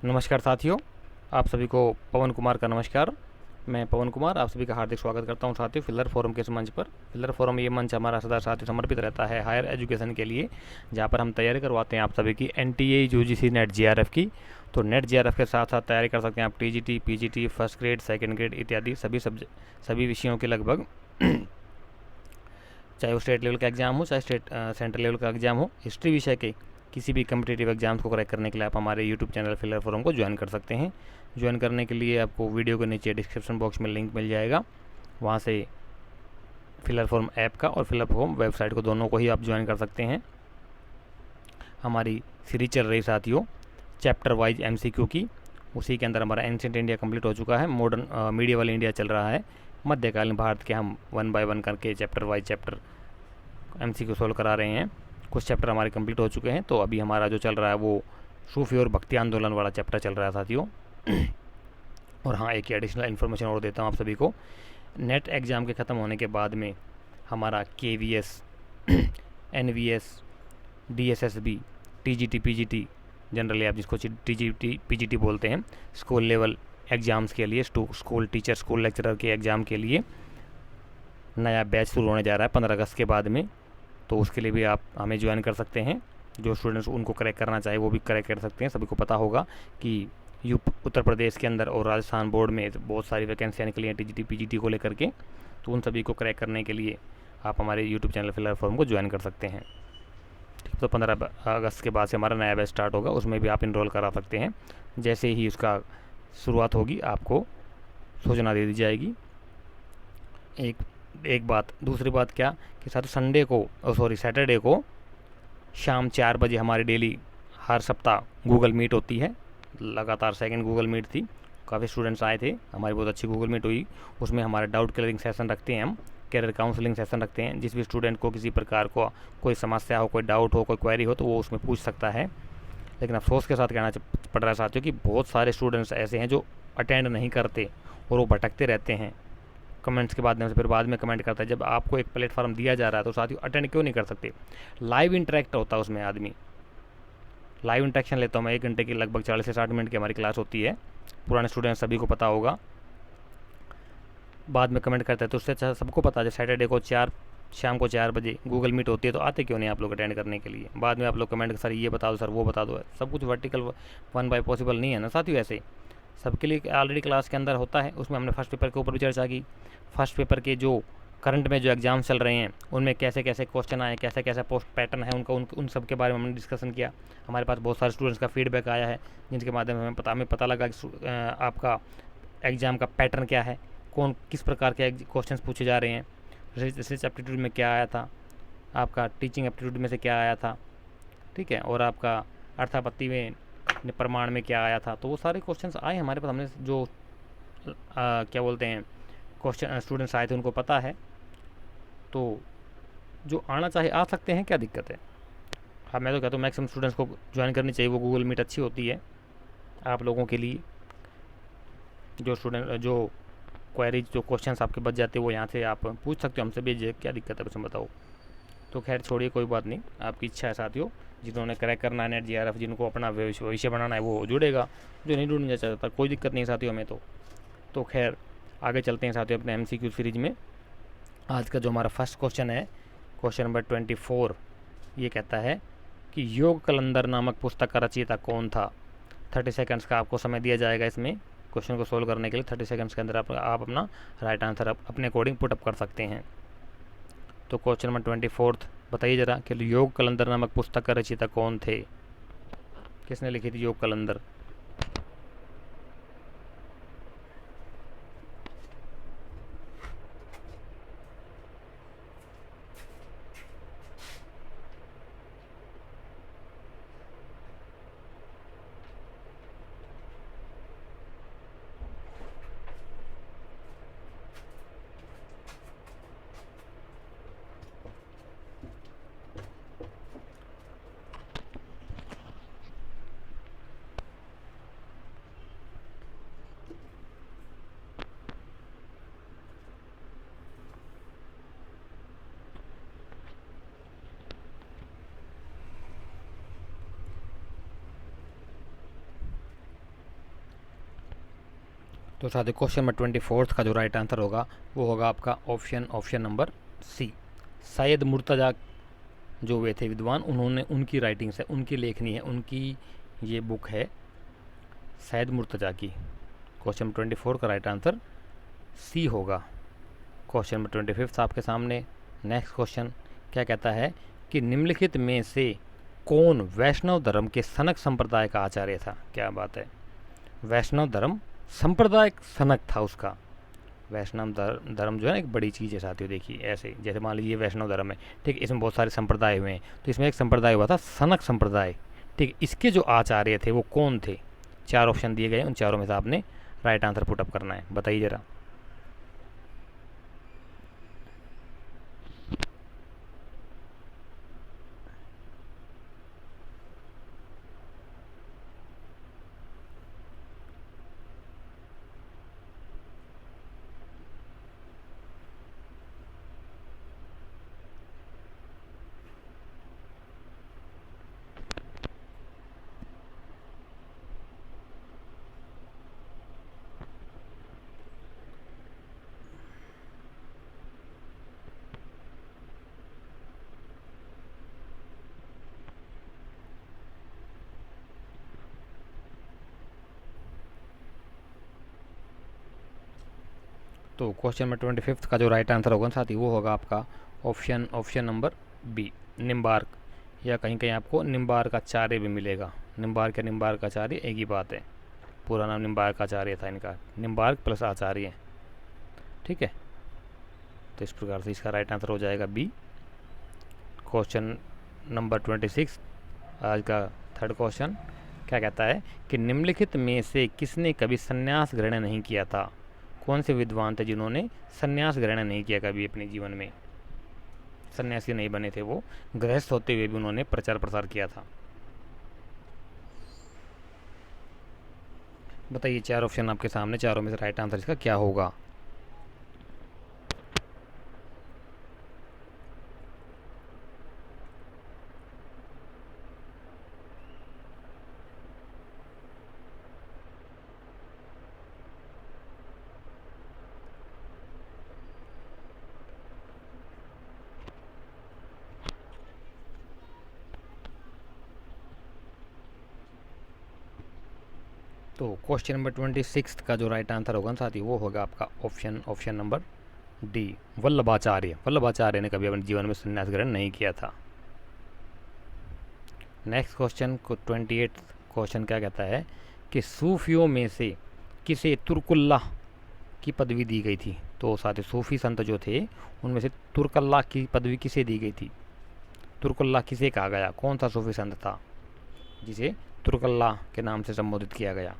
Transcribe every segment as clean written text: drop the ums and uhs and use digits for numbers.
नमस्कार साथियों, आप सभी को पवन कुमार का नमस्कार। मैं पवन कुमार आप सभी का हार्दिक स्वागत करता हूं साथियों फिलर फोरम के इस मंच पर। फिलर फोरम ये मंच हमारा सदा साथियों समर्पित रहता है हायर एजुकेशन के लिए, जहां पर हम तैयारी करवाते हैं आप सभी की एनटीए यूजीसी नेट जीआरएफ की। तो नेट जीआरएफ के साथ साथ तैयारी कर सकते हैं आप TGT, PGT, first grade, second grade इत्यादि सभी विषयों के लगभग चाहे वो स्टेट लेवल का एग्जाम हो, चाहे सेंट्रल लेवल का एग्जाम हो। हिस्ट्री विषय के किसी भी कम्पिटेटिव एग्जाम्स को क्रैक करने के लिए आप हमारे यूट्यूब चैनल फिलर फोरम को ज्वाइन कर सकते हैं। ज्वाइन करने के लिए आपको वीडियो के नीचे डिस्क्रिप्शन बॉक्स में लिंक मिल जाएगा, वहाँ से फिलर फोरम ऐप का और फिलर फोरम वेबसाइट को दोनों को ही आप ज्वाइन कर सकते हैं। हमारी सीरीज चल रही साथियों चैप्टर वाइज एमसीक्यू की, उसी के अंदर हमारा एंशिएंट इंडिया कंप्लीट हो चुका है, मॉडर्न मीडिएवल इंडिया चल रहा है, मध्यकालीन भारत के हम 1 बाय 1 करके chapter wise chapter MCQ solve करा रहे हैं। कुछ चैप्टर हमारे कंप्लीट हो चुके हैं, तो अभी हमारा जो चल रहा है वो सूफी और भक्ति आंदोलन वाला चैप्टर चल रहा है साथियों। और हाँ, एक एडिशनल इन्फॉर्मेशन और देता हूँ आप सभी को। नेट एग्ज़ाम के ख़त्म होने के बाद में हमारा KVS, NVS, DSSB, TGT, PGT, generally आप जिसको टीजीटी पीजीटी बोलते हैं, स्कूल लेवल एग्ज़ाम्स के लिए, स्कूल टीचर, स्कूल लेक्चरर के एग्ज़ाम के लिए नया बैच शुरू होने जा रहा है 15 अगस्त के बाद में। तो उसके लिए भी आप हमें ज्वाइन कर सकते हैं। जो स्टूडेंट्स उनको क्रैक करना चाहे वो भी क्रैक कर सकते हैं। सभी को पता होगा कि उत्तर प्रदेश के अंदर और राजस्थान बोर्ड में बहुत सारी वैकेंसियाँ निकली हैं टीजीटी पीजीटी को लेकर के। तो उन सभी को क्रैक करने के लिए आप हमारे यूट्यूब चैनल फिलर फोरम को ज्वाइन कर सकते हैं। ठीक, तो 15 अगस्त के बाद से हमारा नया बैच स्टार्ट होगा, उसमें भी आप इनरोल करा सकते हैं। जैसे ही उसका शुरुआत होगी आपको सूचना दे दी जाएगी। एक बात, दूसरी बात क्या कि सैटरडे को शाम 4 बजे हमारी डेली हर सप्ताह गूगल मीट होती है। लगातार सेकंड गूगल मीट थी, काफ़ी स्टूडेंट्स आए थे, हमारी बहुत अच्छी गूगल मीट हुई। उसमें हमारे डाउट क्लियरिंग सेशन रखते हैं, हम कैरियर काउंसलिंग सेशन रखते हैं। जिस भी स्टूडेंट को किसी प्रकार को कोई समस्या हो, कोई डाउट हो, कोई क्वेरी हो, तो वो उसमें पूछ सकता है। लेकिन अफसोस के साथ कहना पड़ रहा है साथियों कि बहुत सारे स्टूडेंट्स ऐसे हैं जो अटेंड नहीं करते और वो भटकते रहते हैं कमेंट्स के माध्यम से, फिर बाद में कमेंट करता है। जब आपको एक प्लेटफॉर्म दिया जा रहा है तो साथियों अटेंड क्यों नहीं कर सकते? लाइव इंटरेक्ट होता है उसमें, आदमी लाइव इंटरेक्शन लेता हूँ मैं। 1 घंटे की लगभग 40 से 60 मिनट की हमारी क्लास होती है। पुराने स्टूडेंट सभी को पता होगा, बाद में कमेंट करते हैं तो उससे अच्छा सबको पता है। सैटरडे को शाम को 4 बजे गूगल मीट होती है, तो आते क्यों नहीं आप लोग अटेंड करने के लिए? बाद में आप लोग कमेंट सर ये बता दो, सर वो बता दो। सब कुछ वर्टिकल 1 बाय पॉसिबल नहीं है ना साथियों। ऐसे सबके लिए ऑलरेडी क्लास के अंदर होता है। उसमें हमने फर्स्ट पेपर के ऊपर भी चर्चा की। फर्स्ट पेपर के जो करंट में जो एग्ज़ाम चल रहे हैं उनमें कैसे कैसे क्वेश्चन आए, कैसे कैसे पोस्ट पैटर्न है उनका, उन सब के बारे में हमने डिस्कशन किया। हमारे पास बहुत सारे स्टूडेंट्स का फीडबैक आया है, जिनके माध्यम से हमें पता लगा कि आपका एग्ज़ाम का पैटर्न क्या है, कौन किस प्रकार के क्वेश्चन पूछे जा रहे हैं। रिसर्च एप्टीट्यूड में क्या आया था, आपका टीचिंग एप्टीट्यूड में से क्या आया था, ठीक है, और आपका अर्थापत्ति में प्रमाण में क्या आया था। तो वो सारे क्वेश्चंस आए हमारे पास। हमने जो क्या बोलते हैं क्वेश्चन स्टूडेंट्स आए थे उनको पता है, तो जो आना चाहे आ सकते हैं, क्या दिक्कत है? हाँ, मैं तो कहता हूँ मैक्सिमम स्टूडेंट्स को ज्वाइन करनी चाहिए। वो गूगल मीट अच्छी होती है आप लोगों के लिए। जो क्वेरीज, जो क्वेश्चंस आपके बच जाते हैं वो यहाँ से आप पूछ सकते हो हमसे, भेजिए, क्या दिक्कत है उसमें बताओ। तो खैर छोड़िए, कोई बात नहीं, आपकी इच्छा है साथियों। जिन्होंने क्रैक करना है नेट जीआरएफ, जिनको अपना भविष्य बनाना है वो जुड़ेगा, जो नहीं जुड़ना चाहता कोई दिक्कत नहीं साथियों हमें तो खैर आगे चलते हैं साथियों अपने एमसीक्यू सीरीज में। आज का जो हमारा फर्स्ट क्वेश्चन है, क्वेश्चन नंबर 24, ये कहता है कि योग कलंदर नामक पुस्तक का रचयिता कौन था? 30 सेकंड्स का आपको समय दिया जाएगा इसमें क्वेश्चन को सोल्व करने के लिए। 30 सेकंड्स के अंदर आप अपना राइट आंसर अपने अकॉर्डिंग पुटअप कर सकते हैं। तो क्वेश्चन नंबर 24 बताइए ज़रा कि योग कलंदर नामक पुस्तक का रचयिता कौन थे? किसने लिखी थी योग कलंदर? तो साथियों क्वेश्चन नंबर 24 का जो राइट आंसर होगा वो होगा आपका option number C. Syed Murtaza जो वे थे विद्वान, उन्होंने, उनकी राइटिंग्स है, उनकी लेखनी है, उनकी ये बुक है सैयद मुर्तज़ा की। क्वेश्चन नंबर 24 का राइट आंसर सी होगा। क्वेश्चन नंबर 25 आपके सामने। नेक्स्ट क्वेश्चन क्या कहता है कि निम्नलिखित में से कौन वैष्णव धर्म के सनक संप्रदाय का आचार्य था। क्या बात है, वैष्णव धर्म संप्रदाय सनक था उसका। वैष्णव धर्म जो है एक बड़ी चीज़ है साथियों। देखिए ऐसे जैसे मान लीजिए वैष्णव धर्म है, ठीक, इसमें बहुत सारे संप्रदाय हुए हैं, तो इसमें एक संप्रदाय हुआ था सनक संप्रदाय, ठीक। इसके जो आचार्य थे वो कौन थे। 4 ऑप्शन दिए गए, उन चारों में से आपने राइट आंसर पुटअप करना है। बताइए ज़रा। तो क्वेश्चन नंबर 25 का जो राइट आंसर होगा साथी वो होगा आपका ऑप्शन नंबर बी, निम्बार्क, या कहीं कहीं आपको निम्बार्क आचार्य भी मिलेगा। निम्बार्क या निम्बार्क आचार्य एक ही बात है, पूरा नाम निम्बार्क आचार्य था इनका, निम्बार्क प्लस आचार्य, ठीक है। तो इस प्रकार से इसका राइट आंसर हो जाएगा बी। क्वेश्चन नंबर 26 आज का थर्ड क्वेश्चन क्या कहता है कि निम्नलिखित में से किसने कभी संन्यास ग्रहण नहीं किया था। कौन से विद्वान थे जिन्होंने संन्यास ग्रहण नहीं किया कभी अपने जीवन में, सन्यासी नहीं बने थे वो, गृहस्थ होते हुए भी उन्होंने प्रचार प्रसार किया था। बताइए, 4 ऑप्शन आपके सामने, चारों में से राइट आंसर इसका क्या होगा। तो क्वेश्चन नंबर 26 का जो राइट आंसर होगा साथी वो होगा आपका option number D, Vallabhacharya. Vallabhacharya ने कभी अपने जीवन में संन्यास ग्रहण नहीं किया था। नेक्स्ट क्वेश्चन को 28 क्वेश्चन क्या कहता है कि सूफियों में से किसे तुर्कुल्लाह की पदवी दी गई थी। तो साथ ही सूफी संत जो थे उनमें से तुर्कल्लाह की पदवी किसे दी गई थी। तुर्कल्लाह किसे कहा गया, कौन सा सूफी संत था जिसे तुर्कल्लाह के नाम से संबोधित किया गया।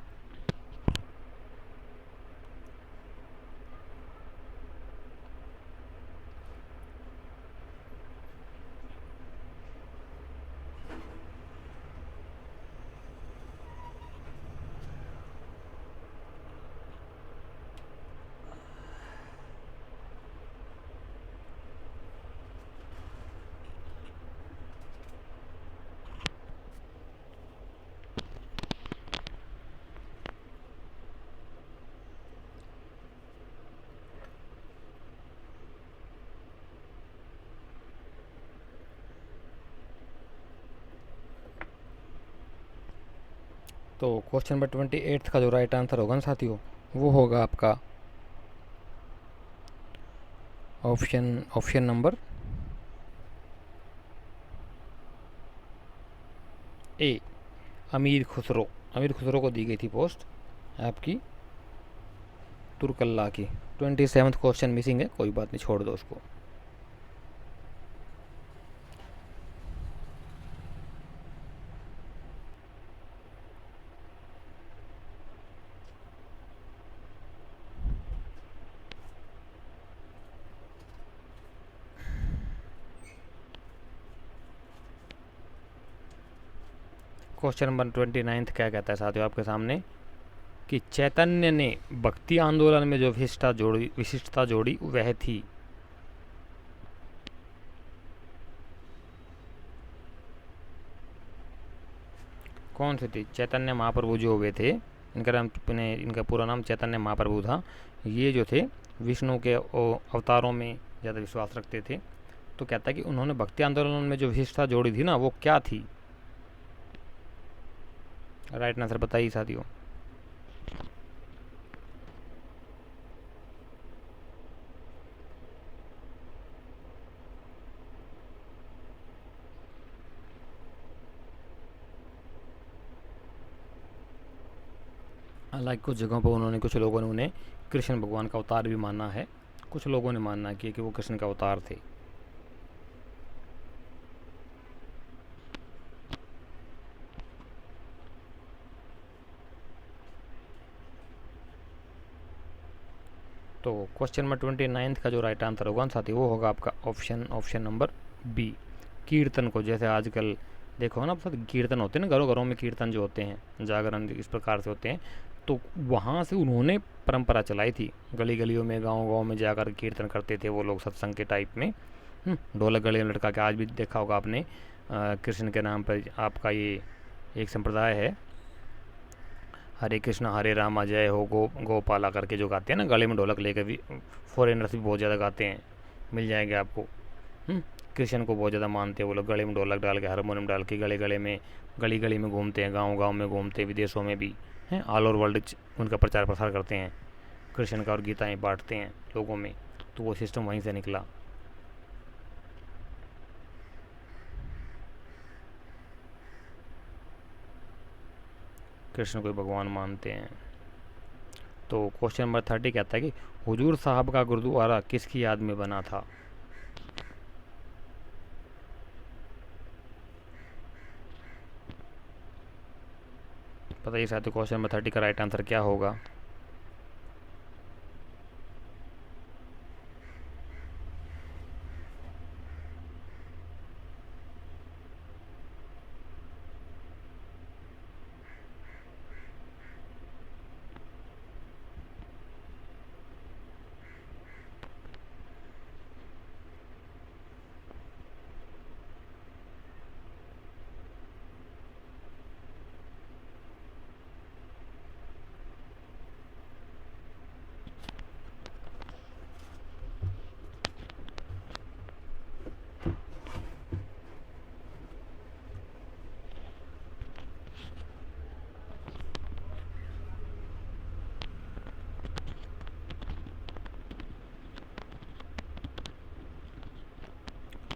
तो क्वेश्चन नंबर 28 का जो राइट आंसर होगा ना साथियों वो होगा आपका ऑप्शन नंबर ए, अमीर खुसरो। अमीर खुसरो को दी गई थी पोस्ट आपकी तुर्कल्लाह की। 27 क्वेश्चन मिसिंग है, कोई बात नहीं, छोड़ दो उसको। क्वेश्चन नंबर 29 क्या कहता है साथियों आपके सामने कि चैतन्य ने भक्ति आंदोलन में जो विशिष्टता जोड़ी वह थी। कौन सी थी। चैतन्य महाप्रभु जो हुए थे इनका पूरा नाम चैतन्य महाप्रभु था। ये जो थे विष्णु के अवतारों में ज़्यादा विश्वास रखते थे। तो कहता है कि उन्होंने भक्ति आंदोलन में जो विशिष्टता जोड़ी थी ना, वो क्या थी? राइट आंसर बताइए साथियों। हालांकि कुछ जगहों पर कुछ लोगों ने उन्हें कृष्ण भगवान का अवतार भी माना है, कुछ लोगों ने मानना किया कि वो कृष्ण का अवतार थे। तो क्वेश्चन नंबर 29 का जो राइट आंसर होगा साथी, वो होगा आपका ऑप्शन नंबर बी, कीर्तन को। जैसे आजकल देखो ना, कीर्तन होते हैं ना, घरों घरों में कीर्तन जो होते हैं, जागरण इस प्रकार से होते हैं। तो वहाँ से उन्होंने परंपरा चलाई थी, गली गलियों में, गांव गांव में जाकर कीर्तन करते थे वो लोग, सत्संग के टाइप में। ढोलक गले में लटका के, आज भी देखा होगा आपने, कृष्ण के नाम पर आपका ये एक संप्रदाय है, हरे कृष्ण हरे रामा जय हो गोपाला करके जो गाते हैं ना, गले में ढोलक लेकर भी। फॉरेनर्स भी बहुत ज़्यादा गाते हैं, मिल जाएंगे आपको। कृष्ण को बहुत ज़्यादा मानते हैं वो लोग, गले में ढोलक डाल के, हारमोनियम डाल के, गली गली में घूमते हैं, गाँव गाँव में घूमते हैं, विदेशों में भी हैं, ऑल ओवर वर्ल्ड उनका प्रचार प्रसार करते हैं कृष्ण का, और गीताएँ बांटते हैं लोगों में। तो वो सिस्टम वहीं से निकला। कृष्ण को भगवान मानते हैं। तो क्वेश्चन नंबर 30 कहता है कि हुजूर साहब का गुरुद्वारा किसकी याद में बना था? बताइए साथियों, क्वेश्चन नंबर 30 का राइट आंसर क्या होगा?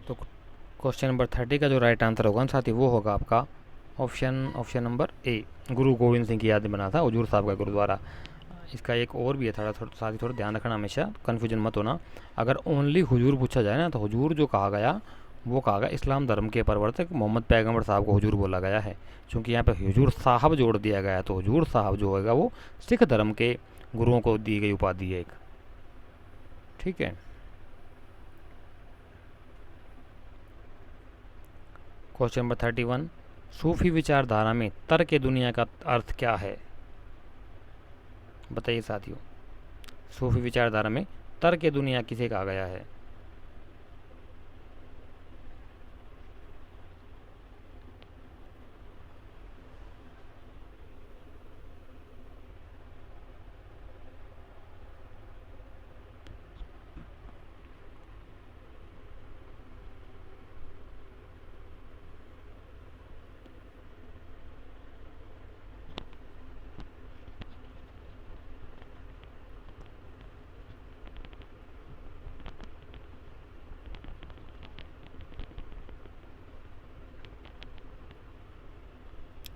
तो क्वेश्चन नंबर 30 का जो राइट आंसर होगा साथी, वो होगा आपका ऑप्शन नंबर ए, गुरु गोविंद सिंह की याद में बना था हुजूर साहब का गुरुद्वारा। इसका एक और भी है, साथ ही थोड़ा ध्यान रखना, हमेशा कन्फ्यूजन मत होना। अगर ओनली हुजूर पूछा जाए ना, तो हुजूर जो कहा गया वो कहा गया इस्लाम धर्म के प्रवर्तक मोहम्मद पैगंबर साहब को हुजूर बोला गया है। क्योंकि यहाँ पे हुजूर साहब जोड़ दिया गया है, तो हुजूर साहब जो होगा वो सिख धर्म के गुरुओं को दी गई उपाधि है एक। ठीक है। क्वेश्चन नंबर 31, सूफी विचारधारा में तर्क दुनिया का अर्थ क्या है? बताइए साथियों, सूफी विचारधारा में तर्क दुनिया किसे कहा गया है?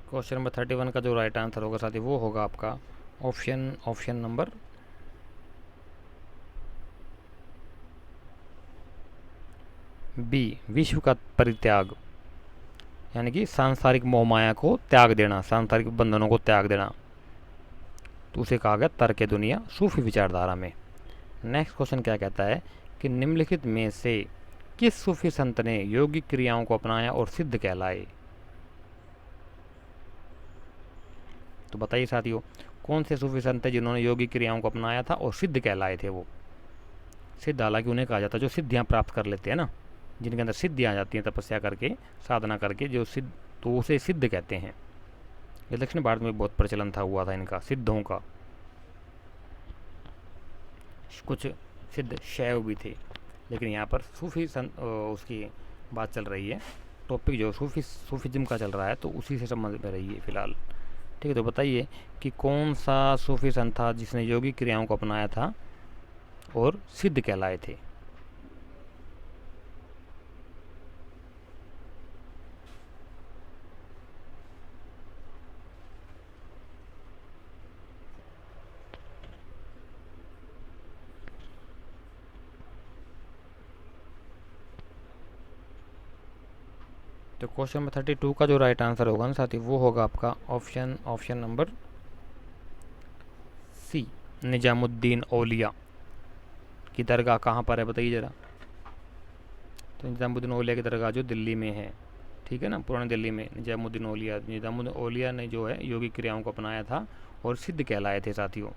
क्वेश्चन नंबर 31 का जो राइट आंसर होगा साथी, वो होगा आपका ऑप्शन नंबर बी, विश्व का परित्याग। यानी कि सांसारिक मोहमाया को त्याग देना, सांसारिक बंधनों को त्याग देना, तो उसे कहा गया तर्क दुनिया सूफी विचारधारा में। नेक्स्ट क्वेश्चन क्या कहता है कि निम्नलिखित में से किस सूफी संत ने योगिक क्रियाओं को अपनाया और सिद्ध कहलाए? तो बताइए साथियों, कौन से सूफी संत है जिन्होंने योगिक क्रियाओं को अपनाया था और सिद्ध कहलाए थे? वो सिद्ध, हालांकि उन्हें कहा जाता है जो सिद्धियां प्राप्त कर लेते हैं ना, जिनके अंदर सिद्धियां आ जाती हैं तपस्या करके, साधना करके, जो सिद्ध, तो उसे सिद्ध कहते हैं। ये दक्षिण भारत में बहुत प्रचलन था, हुआ था इनका, सिद्धों का। कुछ सिद्ध शैव भी थे, लेकिन यहाँ पर सूफी उसकी बात चल रही है, टॉपिक जो सूफिज्म का चल रहा है, तो उसी से संबंध में रही है फिलहाल। ठीक है, तो बताइए कि कौन सा सूफी संत था जिसने योगी क्रियाओं को अपनाया था और सिद्ध कहलाए थे। तो क्वेश्चन नंबर 32 का जो राइट आंसर होगा ना साथी, वो होगा आपका ऑप्शन नंबर सी, निजामुद्दीन औलिया की दरगाह कहाँ पर है बताइए ज़रा। तो निजामुद्दीन औलिया की दरगाह जो दिल्ली में है, ठीक है ना, पुरानी दिल्ली में निजामुद्दीन औलिया ने जो है योगी क्रियाओं को अपनाया था और सिद्ध कहलाए थे साथियों।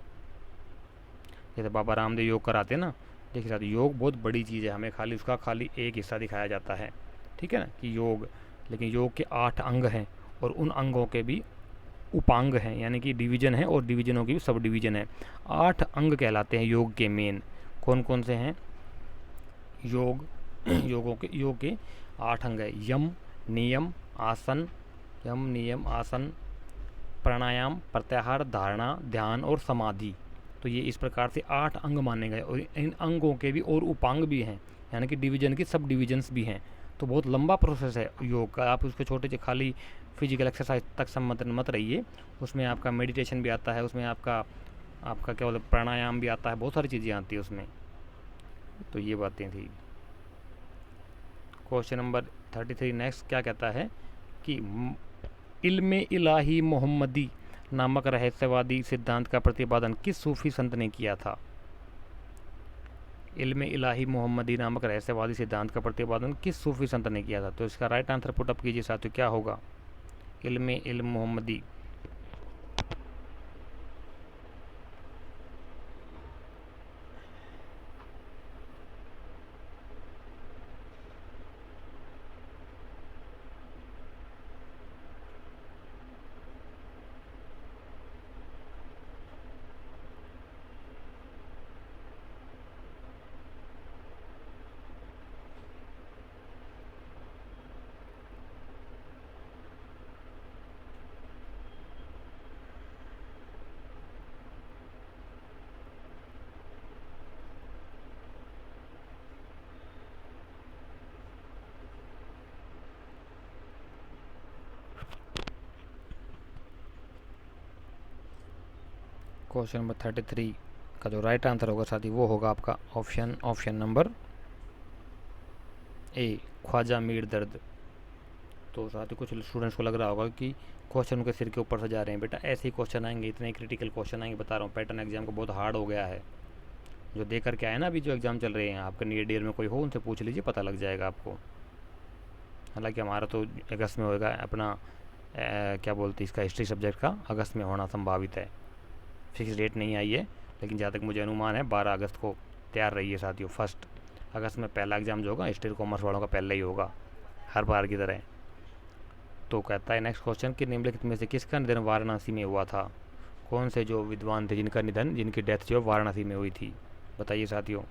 जैसे बाबा रामदेव योग कराते ना, देखिए साथियों, योग बहुत बड़ी चीज़ है, हमें खाली उसका एक हिस्सा दिखाया जाता है, ठीक है ना, कि योग, लेकिन योग के 8 अंग हैं और उन अंगों के भी उपांग हैं, यानी कि डिवीजन है, और डिवीजनों की भी सब डिवीजन है। 8 अंग कहलाते हैं योग के मेन। कौन कौन से हैं? योग योग के 8 अंग है। यम नियम आसन, प्राणायाम, प्रत्याहार, धारणा, ध्यान और समाधि। तो ये इस प्रकार से 8 अंग माने गए, और इन अंगों के भी और उपांग भी हैं, यानी कि डिवीजन की सब डिवीजन्स भी हैं। तो बहुत लंबा प्रोसेस है योग का। आप उसको छोटे से खाली फिजिकल एक्सरसाइज तक सम्मत मत रहिए, उसमें आपका मेडिटेशन भी आता है, उसमें आपका क्या बोलते प्राणायाम भी आता है, बहुत सारी चीज़ें आती है उसमें। तो ये बातें थी। क्वेश्चन नंबर 33 नेक्स्ट क्या कहता है कि इल्मे इलाही मोहम्मदी नामक रहस्यवादी सिद्धांत का प्रतिपादन किस सूफी संत ने किया था। इल्मे इलाही मोहम्मदी नामक रहस्यवादी सिद्धांत का प्रतिपादन किस सूफी संत ने किया था। तो इसका राइट आंसर पुटअप कीजिए साथियों, क्या होगा? इल्मे मोहम्मदी। क्वेश्चन नंबर 33 का जो राइट आंसर होगा साथी, वो होगा आपका option number A, Khwaja Mir Dard. तो साथी कुछ स्टूडेंट्स को लग रहा होगा कि क्वेश्चन उनके सिर के ऊपर से जा रहे हैं। बेटा ऐसे ही क्वेश्चन आएंगे, इतने क्रिटिकल क्वेश्चन आएंगे, बता रहा हूँ। पैटर्न एग्जाम को बहुत हार्ड हो गया है, जो दे करके आए ना अभी जो एग्ज़ाम चल रहे हैं आपके नियर डियर में कोई हो, उनसे पूछ लीजिए, पता लग जाएगा आपको। हालांकि हमारा तो अगस्त में होगा अपना क्या बोलते हैं इसका, हिस्ट्री सब्जेक्ट का अगस्त में होना संभावित है। फिक्स डेट नहीं आई है, लेकिन जहाँ तक मुझे अनुमान है 12 अगस्त को तैयार रहिए साथियों। 1 अगस्त में पहला एग्ज़ाम जो होगा हिस्ट्री कॉमर्स वालों का पहले ही होगा, हर बार की तरह। तो कहता है नेक्स्ट क्वेश्चन कि निम्नलिखित में से किसका निधन वाराणसी में हुआ था। कौन से जो विद्वान थे जिनका निधन, जिनकी डेथ जो वाराणसी में हुई थी, बताइए साथियों।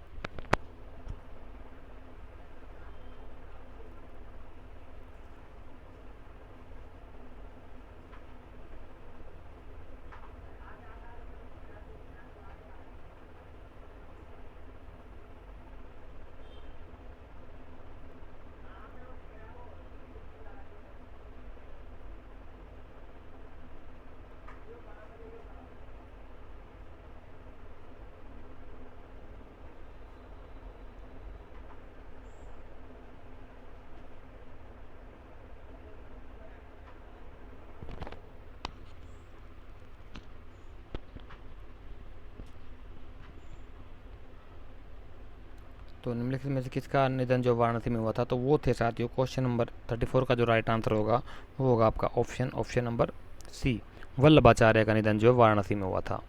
तो निम्नलिखित में से किसका निधन जो वाराणसी में हुआ था, तो वो थे साथियों क्वेश्चन नंबर 34 का जो राइट आंसर होगा वो होगा आपका ऑप्शन नंबर सी, वल्लभाचार्य का निधन जो वाराणसी में हुआ था।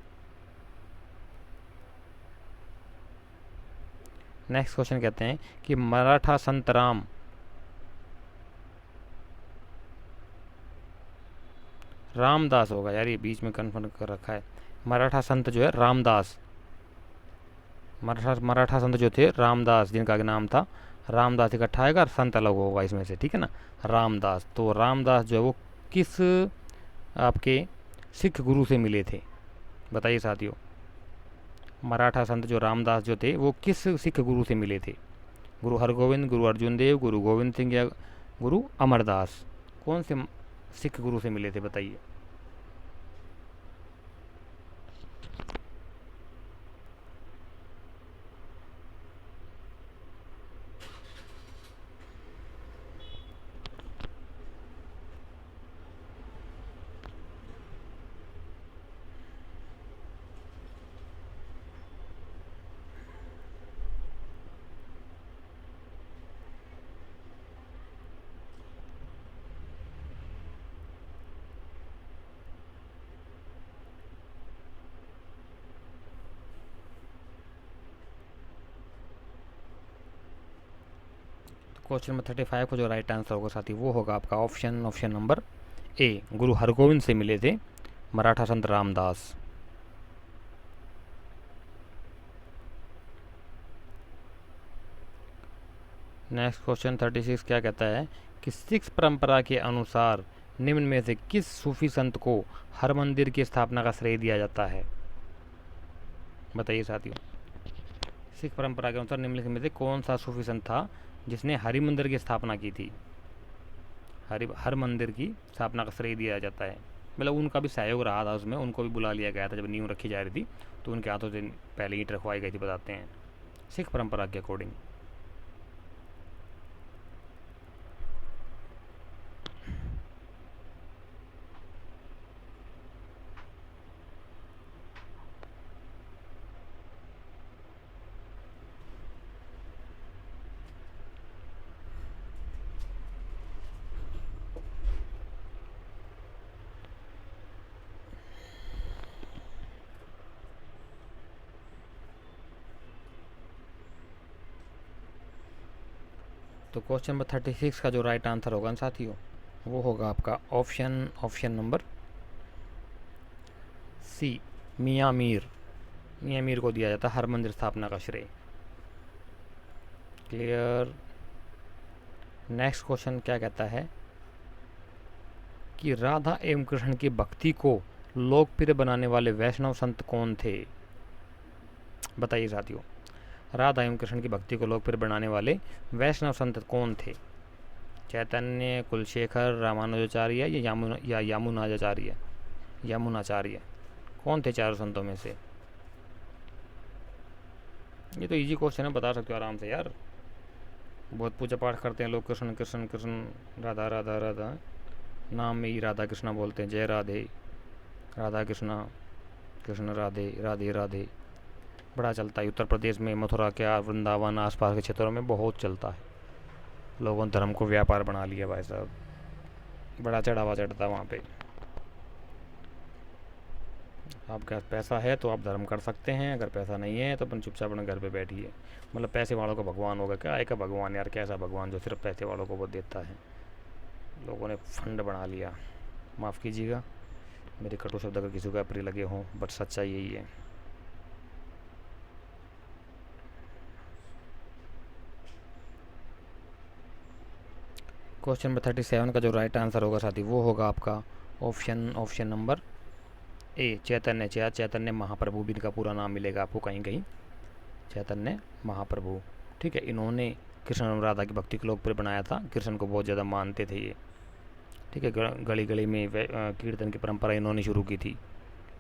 नेक्स्ट क्वेश्चन कहते हैं कि मराठा संत रामदास होगा यार, ये बीच में कन्फर्म कर रखा है। मराठा संत जो है रामदास, मराठा संत जो थे रामदास, जिनका नाम था रामदास इकट्ठा आएगा, संत अलग होगा इसमें से, ठीक है ना। रामदास, तो रामदास जो है वो किस आपके सिख गुरु से मिले थे, बताइए साथियों। मराठा संत जो रामदास जो थे वो किस सिख गुरु से मिले थे? गुरु हरगोविंद, गुरु अर्जुन देव, गुरु गोविंद सिंह या गुरु अमरदास? कौन से सिख गुरु से मिले थे बताइए। क्वेश्चन नंबर 35 को जो राइट आंसर होगा साथी वो होगा आपका ऑप्शन नंबर ए, गुरु हरगोविंद से मिले थे मराठा संत रामदास। नेक्स्ट क्वेश्चन 36 क्या कहता है कि सिख परंपरा के अनुसार निम्न में से किस सूफी संत को हर मंदिर की स्थापना का श्रेय दिया जाता है? बताइए साथियों, सिख परंपरा के अनुसार निम्नलिखित में से कौन सा सूफी संत था जिसने हरि मंदिर की स्थापना की थी? हर मंदिर की स्थापना का श्रेय दिया जाता है, मतलब उनका भी सहयोग रहा था उसमें, उनको भी बुला लिया गया था जब नींव रखी जा रही थी, तो उनके हाथों से पहले ईंट रखवाई गई थी, बताते हैं सिख परंपरा के अकॉर्डिंग। तो क्वेश्चन नंबर 36 का जो राइट आंसर होगा साथियों वो होगा आपका ऑप्शन नंबर सी, मियाँ मीर। मियाँ मीर को दिया जाता है हर मंदिर स्थापना का श्रेय। क्लियर। नेक्स्ट क्वेश्चन क्या कहता है कि राधा एवं कृष्ण की भक्ति को लोकप्रिय बनाने वाले वैष्णव संत कौन थे? बताइए साथियों, राधा एवं कृष्ण की भक्ति को लोकप्रिय बनाने वाले वैष्णव संत कौन थे? चैतन्य, कुलशेखर, रामानुजाचार्य या यमुनाचार्य? कौन थे चारों संतों में से? ये तो इजी क्वेश्चन है, बता सकते हो आराम से यार, बहुत पूजा पाठ करते हैं लोग, कृष्ण कृष्ण कृष्ण, राधा राधा राधा, नाम में ही राधा कृष्णा बोलते हैं, जय राधे, राधा कृष्णा, कृष्ण राधे, राधे राधे, बड़ा चलता है। उत्तर प्रदेश में मथुरा के, वृंदावन, आसपास के क्षेत्रों में बहुत चलता है। लोगों ने धर्म को व्यापार बना लिया भाई साहब, बड़ा चढ़ावा चढ़ता है वहाँ पे। आपके पास पैसा है तो आप धर्म कर सकते हैं, अगर पैसा नहीं है तो अपन चुपचाप अपने घर पे बैठिए। मतलब पैसे वालों का भगवान होगा क्या? एक भगवान यार, कैसा भगवान जो सिर्फ पैसे वालों को वो देता है। लोगों ने फंड बना लिया। माफ़ कीजिएगा मेरे कटु शब्द अगर किसी को अप्रिय लगे हों, बट सच्चाई यही है। क्वेश्चन नंबर 37 का जो राइट आंसर होगा साथी वो होगा आपका ऑप्शन नंबर ए, चैतन्य महाप्रभु भी इनका पूरा नाम मिलेगा आपको कहीं कहीं, चैतन्य महाप्रभु। ठीक है, इन्होंने कृष्ण और राधा की भक्ति को लोकप्रिय बनाया था, कृष्ण को बहुत ज़्यादा मानते थे ये। ठीक है, गली गली में कीर्तन की परंपरा इन्होंने शुरू की थी,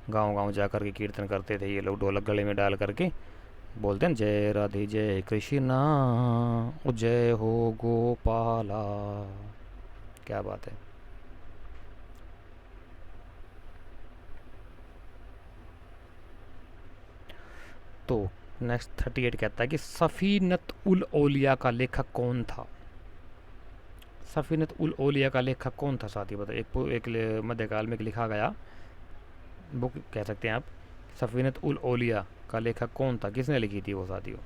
गांव गांव जा कर के कीर्तन करते थे ये लोग, ढोलक गले में डाल करके बोलते हैं जय राधे जय कृष्णा, जय हो गोपाला। क्या बात है। तो नेक्स्ट 38 कहता है कि सफ़ीनत उल औलिया का लेखक कौन था? सफ़ीनत उल औलिया का लेखक कौन था साथी? बताइए। एक मध्यकाल में एक लिखा गया बुक कह सकते हैं आप, सफ़ीनत उल औलिया का लेखक कौन था, किसने लिखी थी वो साथियों?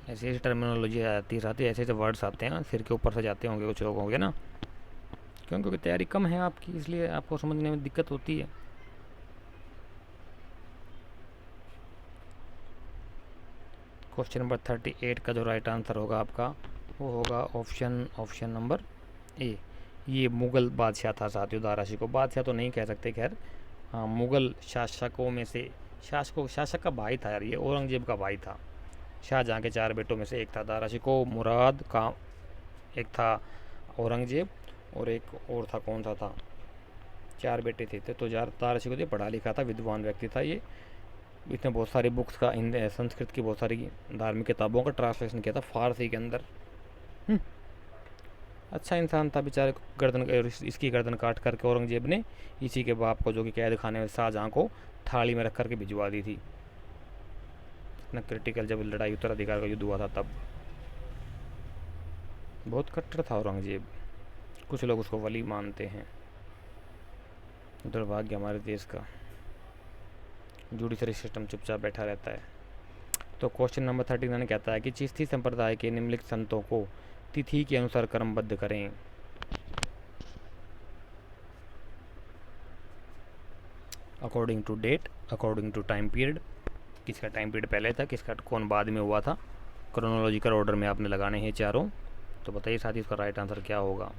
ऐसी ऐसी टर्मिनोलॉजी आती है साथी, ऐसे ऐसे वर्ड्स आते हैं सिर के ऊपर से जाते होंगे कुछ लोगों के ना, क्योंकि तैयारी कम है आपकी, इसलिए आपको समझने में दिक्कत होती है। क्वेश्चन नंबर 38 का जो राइट आंसर होगा आपका वो होगा ऑप्शन नंबर ए। ये मुग़ल बादशाह था साथियों, दारा शिकोह। बादशाह तो नहीं कह सकते, खैर हाँ, मुग़ल शासकों में से शासक का भाई था यार, ये औरंगजेब का भाई था। शाहजहाँ के 4 बेटों में से एक था दारा शिकोह। मुराद का एक था औरंगजेब, और एक और था, कौन सा था, 4 बेटे थे। तो दारा शिकोह पढ़ा लिखा था, विद्वान व्यक्ति था ये। इसने बहुत सारी बुक्स का संस्कृत की बहुत सारी धार्मिक किताबों का ट्रांसलेशन किया था फारसी के अंदर। अच्छा इंसान था बेचारे को, इसकी गर्दन काट करके औरंगजेब ने इसी के बाप को, जो कि कैद खाने में शाहजहाँ को थाली में रख करके भिजवा दी थी। इतना क्रिटिकल जब लड़ाई उत्तराधिकार का युद्ध हुआ था तब। बहुत कट्टर था औरंगजेब, कुछ लोग उसको वली मानते हैं। दुर्भाग्य हमारे देश का, जुडिशरी सिस्टम चुपचाप बैठा रहता है। तो क्वेश्चन नंबर 39 कहता है कि चिश्ती संप्रदाय के निम्नलिखित संतों को तिथि के अनुसार क्रमबद्ध करें। According to date, according to time period, किसका टाइम पीरियड पहले था, किसका कौन बाद में हुआ था। क्रोनोलॉजिकल ऑर्डर में आपने लगाने हैं चारों। तो बताइए साथी इसका राइट आंसर क्या होगा।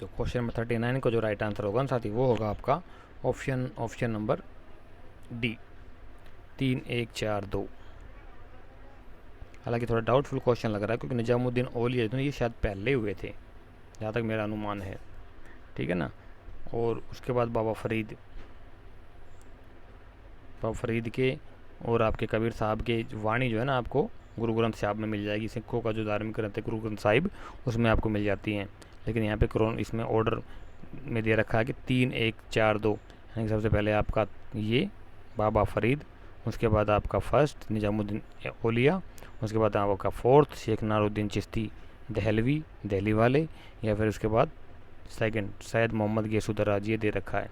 तो क्वेश्चन नंबर 39 को जो राइट आंसर होगा साथी वो होगा आपका ऑप्शन नंबर डी, 3 1 4 2। हालांकि थोड़ा डाउटफुल क्वेश्चन लग रहा है, क्योंकि निजामुद्दीन औलिया तो ये शायद पहले हुए थे, जहाँ तक मेरा अनुमान है, ठीक है ना। और उसके बाद बाबा फरीद के और आपके कबीर साहब के वाणी जो है ना, आपको गुरु ग्रंथ साहिब में मिल जाएगी। सिखों का जो धार्मिक ग्रंथ है गुरु ग्रंथ साहिब, उसमें आपको मिल जाती हैं। लेकिन यहाँ पे इसमें ऑर्डर में दे रखा है कि 3 1 4 2, यानी सबसे पहले आपका ये बाबा फरीद, उसके बाद आपका फर्स्ट निजामुद्दीन औलिया, उसके बाद आपका फोर्थ शेख नारुद्दीन चिश्ती दहलवी, दिल्ली वाले, या फिर उसके बाद सेकंड सैयद मोहम्मद गेसुदराज, ये दे रखा है।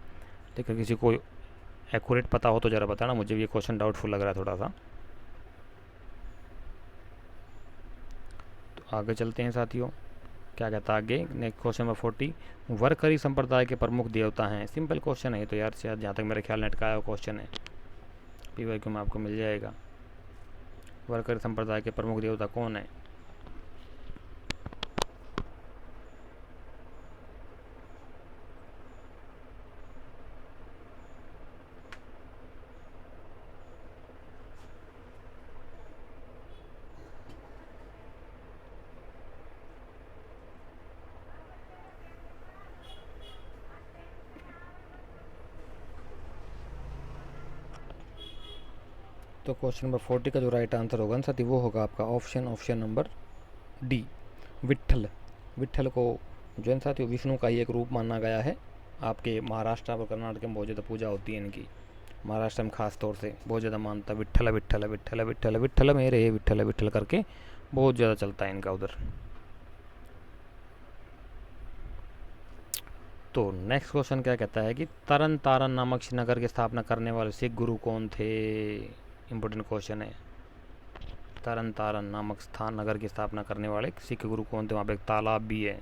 लेकिन किसी को एक्यूरेट पता हो तो ज़रा बताना मुझे, ये क्वेश्चन डाउटफुल लग रहा है थोड़ा सा। तो आगे चलते हैं साथियों, क्या कहता है आगे। नेक्स्ट क्वेश्चन नंबर 40, वरकरी संप्रदाय के प्रमुख देवता हैं। सिंपल क्वेश्चन है तो यार, शायद जहाँ तक मेरे ख्याल लटकाया हुआ क्वेश्चन है, PYQ में आपको मिल जाएगा। वरकरी संप्रदाय के प्रमुख देवता कौन है। तो क्वेश्चन नंबर 40 का जो राइट आंसर होगा ना साथी वो होगा आपका option number D, Vitthal. Vitthal को जो है साथी विष्णु का ही एक रूप माना गया है। आपके महाराष्ट्र और कर्नाटक में बहुत ज़्यादा पूजा होती है इनकी, महाराष्ट्र में खास तौर से बहुत ज़्यादा मानता, विट्ठल विट्ठल विट्ठल विट्ठल विट्ठल मेरे विट्ठल विट्ठल करके बहुत ज़्यादा चलता है इनका उधर। तो नेक्स्ट क्वेश्चन क्या कहता है कि तरन तारन नामक नगर की स्थापना करने वाले सिख गुरु कौन थे। इम्पोर्टेंट क्वेश्चन है। तरन तारन नामक स्थान नगर की स्थापना करने वाले सिख गुरु कौन थे। वहाँ पे एक तालाब भी है,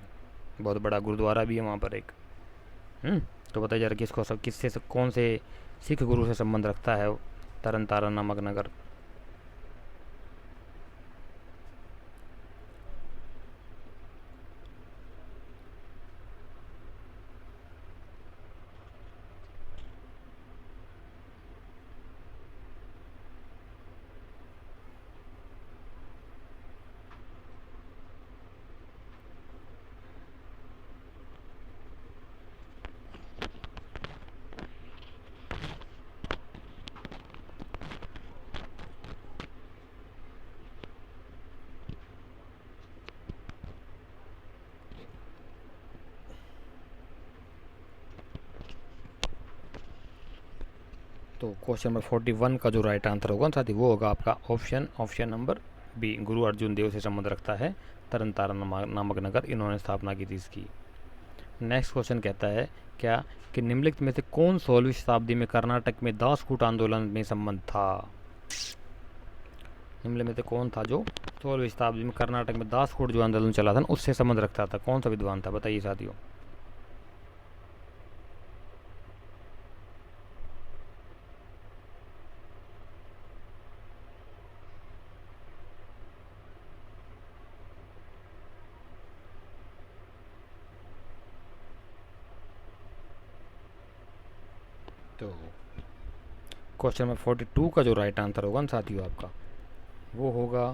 बहुत बड़ा गुरुद्वारा भी है वहाँ पर एक। तो बताइए जरा किसको किससे कौन से सिख गुरु से संबंध रखता है तरन तारन नामक नगर। तो क्वेश्चन नंबर 41 का जो राइट आंसर होगा साथी वो होगा आपका ऑप्शन नंबर बी। गुरु अर्जुन देव से संबंध रखता है तरन तारण नामक नगर, इन्होंने स्थापना की थी इसकी। नेक्स्ट क्वेश्चन कहता है क्या कि निम्नलिखित में से कौन 16वीं शताब्दी में कर्नाटक में दासकूट आंदोलन में संबंध था। निम्नलिखित में से कौन था जो 16वीं शताब्दी में कर्नाटक में दासकूट जो आंदोलन चला था उससे संबंध रखता था, कौन सा विद्वान था, बताइए साथियों। तो क्वेश्चन नंबर 42 का जो राइट आंसर होगा साथियों आपका वो होगा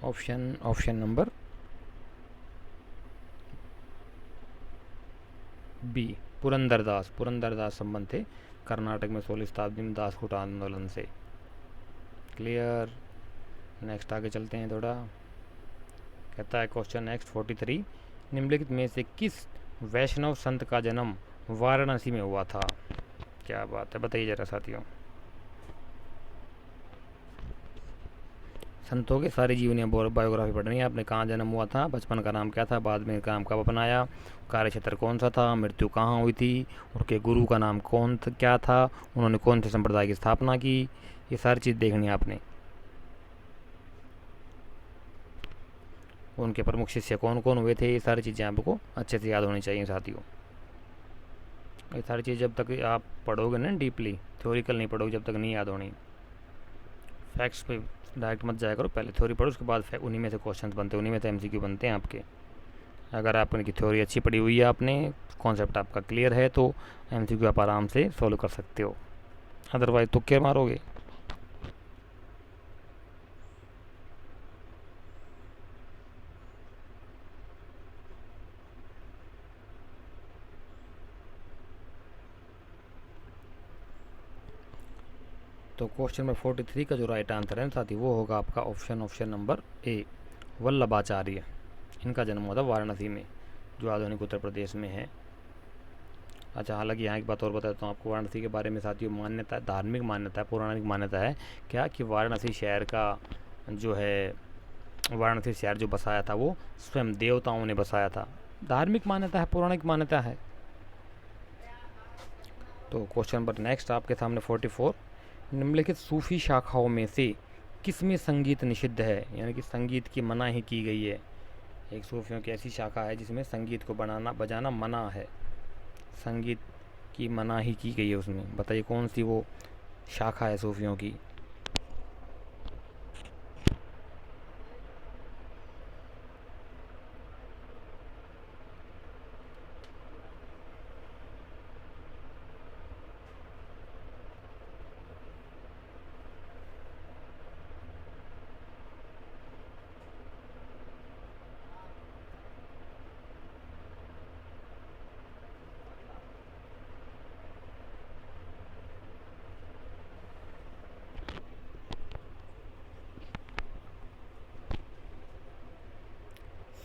ऑप्शन नंबर बी। पुरंदरदास संबंध थे कर्नाटक में 16वीं शताब्दी में दासकूट आंदोलन से। क्लियर। नेक्स्ट आगे चलते हैं थोड़ा। कहता है क्वेश्चन नेक्स्ट 43, निम्नलिखित में से किस वैष्णव संत का जन्म वाराणसी में हुआ था। क्या बात है, बताइए जरा साथियों। संतों के सारी जीवनी बायोग्राफी पढ़नी है आपने। कहाँ जन्म हुआ था, बचपन का नाम क्या था, बाद में काम कब अपनाया, कार्य क्षेत्र कौन सा था, मृत्यु कहाँ हुई थी, उनके गुरु का नाम क्या था, उन्होंने कौन से संप्रदाय की स्थापना की, ये सारी चीज़ देखनी है आपने। उनके प्रमुख शिष्य कौन कौन हुए थे, ये सारी चीज़ें आपको अच्छे से याद होनी चाहिए साथियों। ये सारी चीज़ जब तक आप पढ़ोगे ना डीपली, थ्योरिकल नहीं पढ़ोगे जब तक नहीं याद होनी। फैक्ट्स पे डायरेक्ट मत जाया करो, पहले थ्योरी पढ़ो उसके बाद उन्हीं में से क्वेश्चंस बनते हैं, उन्हीं में से एमसीक्यू बनते हैं आपके। अगर आपकी थ्योरी अच्छी पढ़ी हुई है, आपने कॉन्सेप्ट आपका क्लियर है तो एमसीक्यू आप आराम से सॉल्व कर सकते हो, अदरवाइज तुक्के मारोगे। तो क्वेश्चन नंबर 43 का जो राइट आंसर है साथी वो होगा आपका ऑप्शन नंबर ए, वल्लभाचार्य। इनका जन्म हुआ था वाराणसी में जो आधुनिक उत्तर प्रदेश में है। अच्छा, हालांकि यहाँ एक बात और बताता हूँ आपको वाराणसी के बारे में साथियों। मान्यता, धार्मिक मान्यता है, पौराणिक मान्यता है क्या कि वाराणसी शहर का जो है, वाराणसी शहर जो बसाया था वो स्वयं देवताओं ने बसाया था। धार्मिक मान्यता है, पौराणिक मान्यता है। तो क्वेश्चन नंबर नेक्स्ट आपके सामने 44, निम्नलिखित सूफी शाखाओं में से किसमें संगीत निषिद्ध है, यानी कि संगीत की मनाही की गई है। एक सूफियों की ऐसी शाखा है जिसमें संगीत को बजाना मना है, संगीत की मनाही की गई है उसमें, बताइए कौन सी वो शाखा है सूफियों की।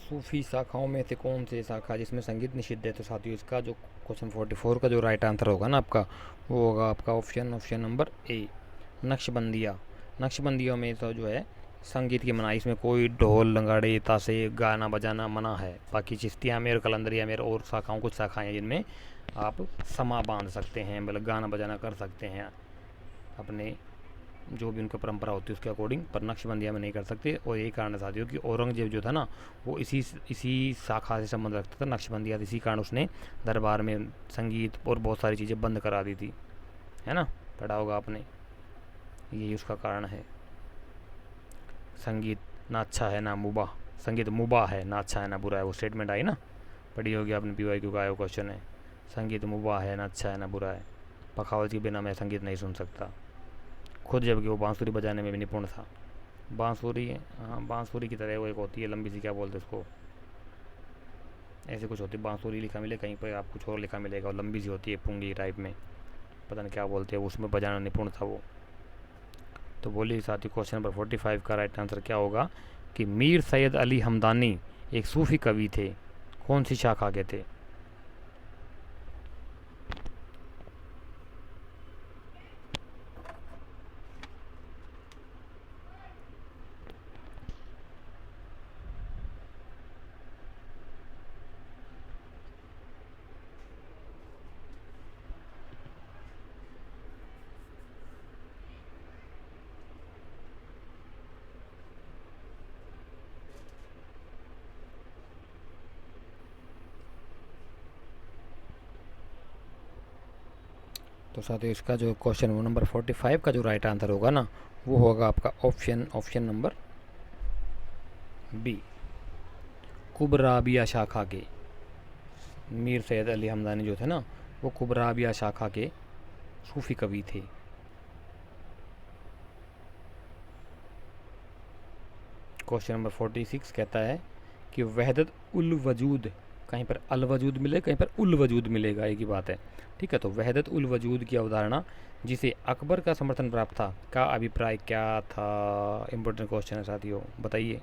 सूफी शाखाओं में से कौन सी शाखा जिसमें संगीत निषिद्ध है। तो साथियों इसका जो क्वेश्चन 44 का जो राइट आंसर होगा ना आपका वो होगा आपका ऑप्शन नंबर ए, नक्शबंदिया। नक्शबंदियों में तो जो है संगीत की मनाही, इसमें कोई ढोल नगाड़े ताशे गाना बजाना मना है। बाकी चिश्तिया में और कलंदरिया में और शाखाओं, कुछ शाखाएँ हैं जिनमें आप समा बांध सकते हैं, मतलब गाना बजाना कर सकते हैं अपने जो भी उनकी परंपरा होती है उसके अकॉर्डिंग, पर नक्शबंदिया में नहीं कर सकते। और यही कारण है साथियों कि औरंगजेब जो था ना वो इसी शाखा से संबंध रखता था, नक्शबंदिया। इसी कारण उसने दरबार में संगीत और बहुत सारी चीज़ें बंद करा दी थी, है ना, पढ़ा होगा आपने, यही उसका कारण है। संगीत ना अच्छा है ना मुबाह, संगीत मुबाह है ना अच्छा है ना बुरा है, वो स्टेटमेंट आई ना, पढ़ी होगी आपने, PYQ का आया क्वेश्चन है। संगीत मुबाह है ना अच्छा है ना बुरा है, पखावत के बिना मैं संगीत नहीं सुन सकता, खुद जबकि वो बांसुरी बजाने में भी निपुण था। बांसुरी, हाँ बांसुरी की तरह वो एक होती है लंबी सी, क्या बोलते उसको, ऐसे कुछ होती है, बांसुरी लिखा मिले कहीं पर, आप कुछ और लिखा मिलेगा, और लंबी सी होती है पुंगी टाइप में, पता नहीं क्या बोलते हैं, उसमें बजाना निपुण था वो। तो बोलिए साथी क्वेश्चन नंबर 45 का राइट आंसर क्या होगा कि मीर सैयद अली हमदानी एक सूफी कवि थे, कौन सी शाखा के थे। तो साथियों इसका जो क्वेश्चन नंबर 45 का जो राइट आंसर होगा ना, वो होगा आपका ऑप्शन नंबर बी। कुबराबिया शाखा के मीर सैयद अली हमदानी जो थे ना, वो कुबराबिया शाखा के सूफी कवि थे। क्वेश्चन नंबर 46 कहता है कि वहदत उल वजूद, कहीं पर अल वजूद मिले, कहीं पर उल वजूद मिलेगा, एक ही बात है, ठीक है। तो वहदत उल वजूद की अवधारणा जिसे अकबर का समर्थन प्राप्त था, का अभिप्राय क्या था? इंपॉर्टेंट क्वेश्चन है साथियों, बताइए।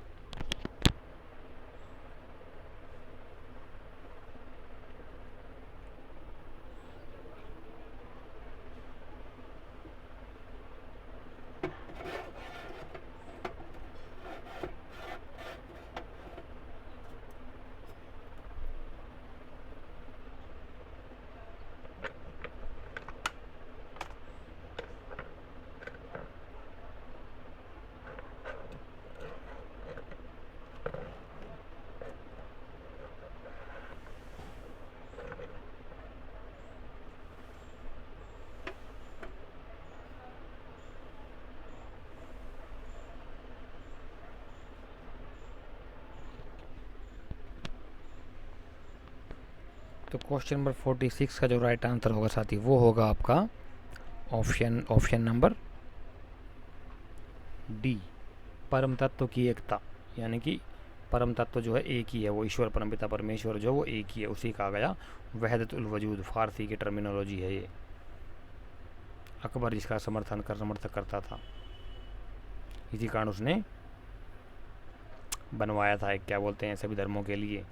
तो क्वेश्चन नंबर 46 का जो राइट आंसर होगा साथी, वो होगा आपका ऑप्शन नंबर डी, परम तत्व की एकता। यानी कि परम तत्व जो है एक ही है, वो ईश्वर परमपिता परमेश्वर जो वो एक ही है, उसी कहा गया वहदत उल वजूद। फारसी की टर्मिनोलॉजी है ये। अकबर जिसका समर्थक करता था, इसी कारण उसने बनवाया था एक, क्या बोलते हैं, सभी धर्मों के लिए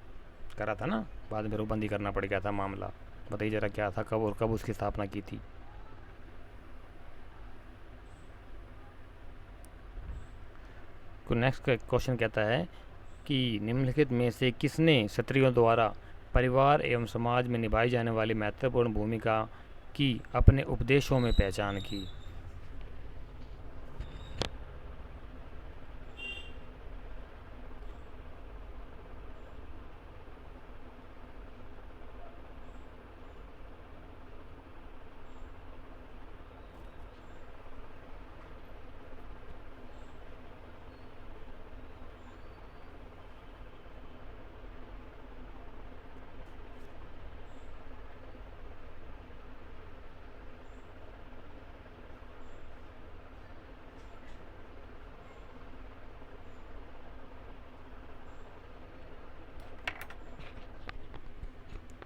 करा था ना, बाद में बंदी करना पड़ गया था मामला। बताइए जरा क्या था, कब और कब उसकी स्थापना की थी? नेक्स्ट क्वेश्चन कहता है कि निम्नलिखित में से किसने क्षत्रियों द्वारा परिवार एवं समाज में निभाई जाने वाली महत्वपूर्ण भूमिका की अपने उपदेशों में पहचान की?